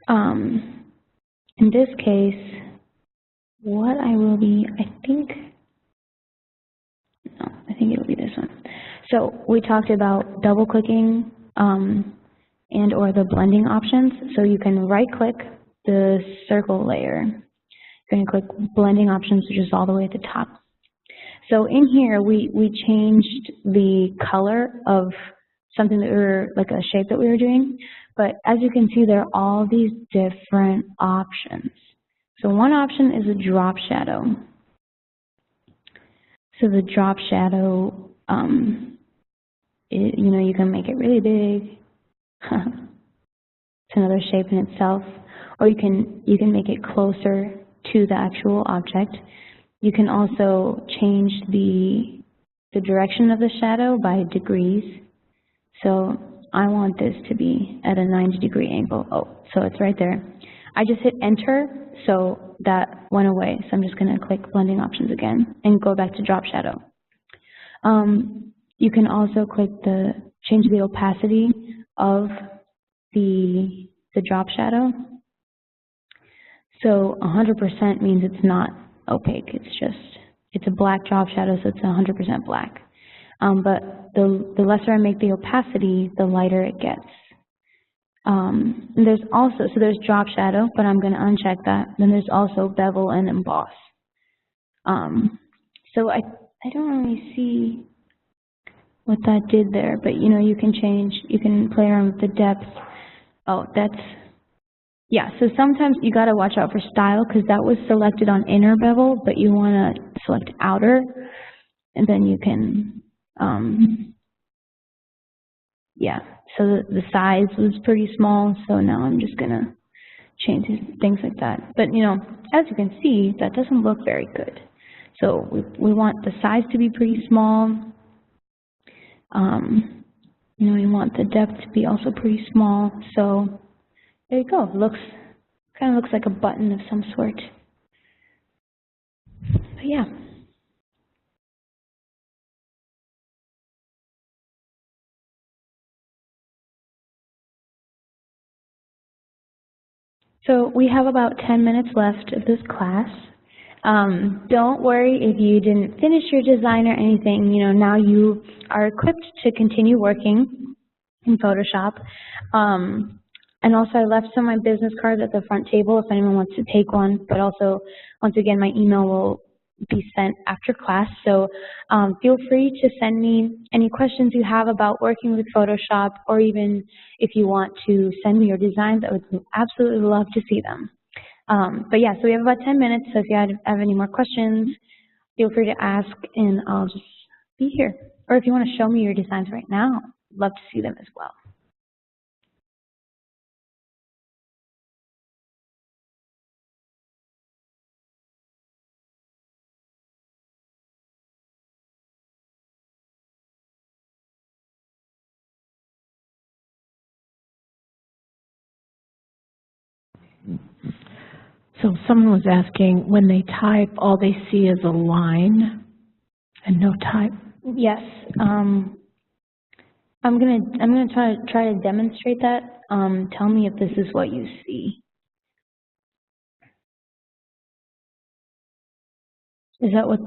in this case, what I will be, I think it'll be this one. So we talked about double clicking and or the blending options. So you can right click the circle layer. You're going to click blending options, which is all the way at the top. So in here, we changed the color of something that we were, like a shape that we were doing. But as you can see, there are all these different options. So one option is a drop shadow. So the drop shadow, you can make it really big. It's another shape in itself. Or you can make it closer to the actual object. You can also change the direction of the shadow by degrees. So I want this to be at a 90-degree angle. Oh, so it's right there. I just hit enter, so that went away. So I'm just going to click blending options again and go back to drop shadow. You can also click change the opacity of the drop shadow. So 100% means it's not opaque. It's a black drop shadow, so it's 100% black. But the lesser I make the opacity, the lighter it gets. There's also, so there's drop shadow, but I'm going to uncheck that. Then there's also bevel and emboss. So I don't really see what that did there, but you can play around with the depth. Oh, yeah, so sometimes you got to watch out for style because that was selected on inner bevel, but you want to select outer, and then you can, yeah, so the size was pretty small, so now I'm just going to changes, things like that. But, you know, as you can see, that doesn't look very good. So we want the size to be pretty small. You know, we want the depth to be also pretty small. So there you go. Kind of looks like a button of some sort. But yeah. So we have about 10 minutes left of this class. Don't worry if you didn't finish your design or anything. You know, now you are equipped to continue working in Photoshop. And also I left some of my business cards at the front table if anyone wants to take one. But also, once again, my email will be sent after class. So feel free to send me any questions you have about working with Photoshop, or even if you want to send me your designs, I would absolutely love to see them. But yeah, so we have about 10 minutes, so if you have any more questions, feel free to ask and I'll just be here. Or if you want to show me your designs right now, I'd love to see them as well. So someone was asking, when they type, all they see is a line and no type. Yes, I'm gonna try to demonstrate that. Tell me if this is what you see. Is that what?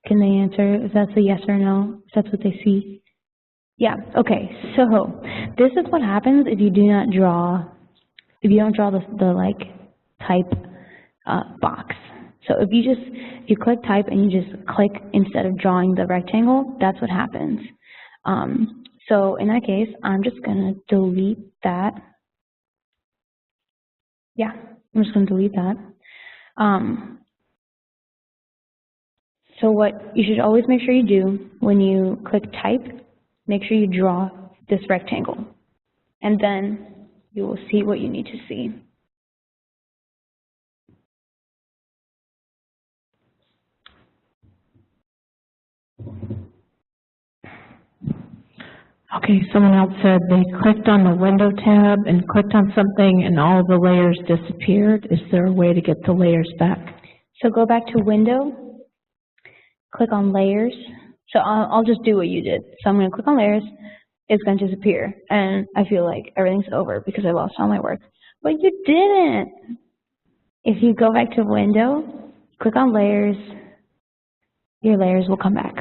Can they answer if that's a yes or no? If that's what they see? Yeah. Okay. So this is what happens if you do not draw. If you don't draw the like type box. So if you click type and you just click instead of drawing the rectangle, that's what happens. So in that case, I'm just gonna delete that. Yeah, I'm just gonna delete that. So what you should always make sure you do when you click type, make sure you draw this rectangle, and then you will see what you need to see. Okay, someone else said they clicked on the window tab and clicked on something and all the layers disappeared. Is there a way to get the layers back? So go back to window, click on layers. So I'll just do what you did. So I'm going to click on layers, it's going to disappear. And I feel like everything's over because I lost all my work. But you didn't. If you go back to window, click on layers, your layers will come back.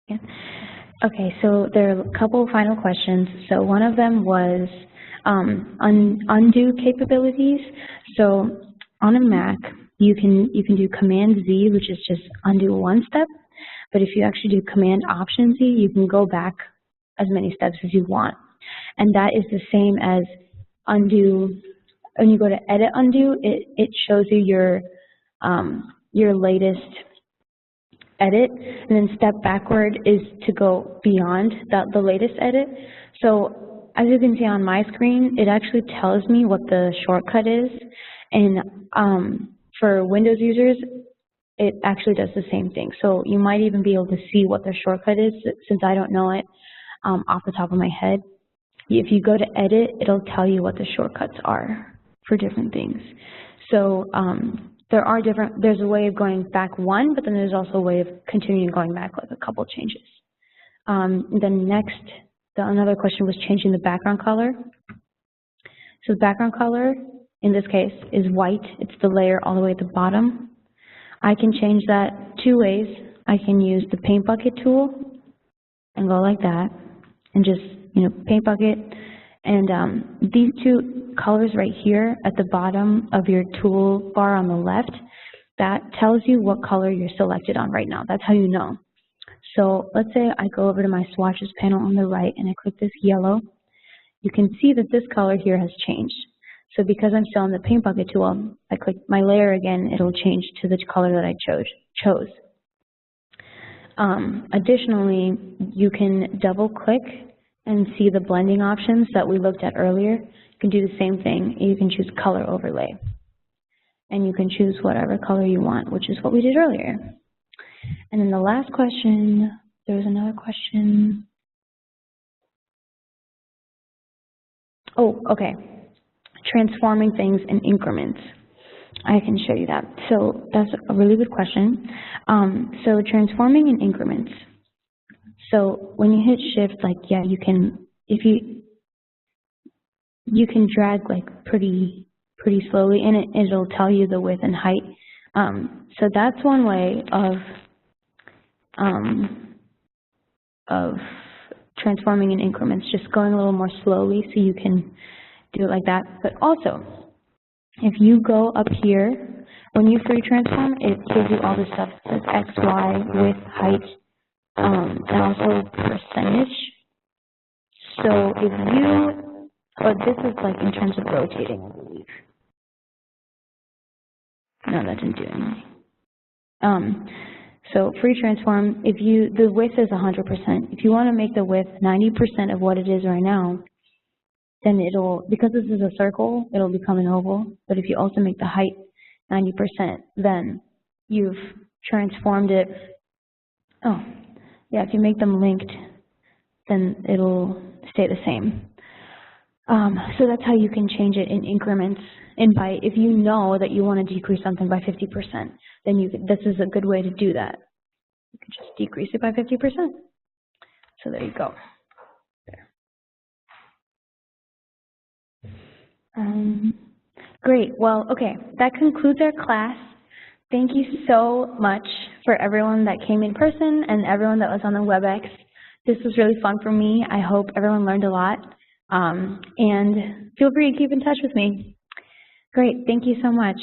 Yeah. Okay, so there are a couple of final questions. So one of them was undo capabilities. So on a Mac, you can do Command Z, which is just undo one step. But if you actually do Command Option Z, you can go back as many steps as you want. And that is the same as undo. When you go to Edit Undo, it shows you your latest edit, and then step backward is to go beyond the latest edit. So as you can see on my screen, it actually tells me what the shortcut is, and for Windows users, it actually does the same thing. So you might even be able to see what the shortcut is, since I don't know it off the top of my head. If you go to Edit, it'll tell you what the shortcuts are for different things. So there's a way of going back one, but then there's also a way of continuing going back like a couple changes. Then next, another question was changing the background color. So the background color, in this case, is white. It's the layer all the way at the bottom. I can change that two ways. I can use the paint bucket tool and go like that, and just, paint bucket. And these two colors right here at the bottom of your toolbar on the left, that tells you what color you're selected on right now. That's how you know. So let's say I go over to my swatches panel on the right and I click this yellow. You can see that this color here has changed. So because I'm still on the paint bucket tool, I click my layer again, it'll change to the color that I chose. Additionally, you can double click and see the blending options that we looked at earlier. You can do the same thing. You can choose color overlay. And you can choose whatever color you want, which is what we did earlier. And then the last question, there was another question. Oh, okay. Transforming things in increments. I can show you that. So that's a really good question. So transforming in increments. So when you hit Shift, you can, you can drag pretty slowly, and it'll tell you the width and height. So that's one way of transforming in increments, just going a little more slowly, so you can do it like that. But also, if you go up here, when you free transform, it gives you all this stuff that says X, Y, width, height, and also percentage. So if you, but this is in terms of rotating, I believe. No, that didn't do anything. So free transform, the width is 100%. If you want to make the width 90% of what it is right now, then because this is a circle, it'll become an oval. But if you also make the height 90%, then you've transformed it. Oh, yeah, if you make them linked, then it'll stay the same. So that's how you can change it in increments. And if you know that you want to decrease something by 50%, then this is a good way to do that. You can just decrease it by 50%. So there you go. Great. Well, okay, that concludes our class. Thank you so much for everyone that came in person and everyone that was on the WebEx. This was really fun for me. I hope everyone learned a lot. And feel free to keep in touch with me. Great. Thank you so much.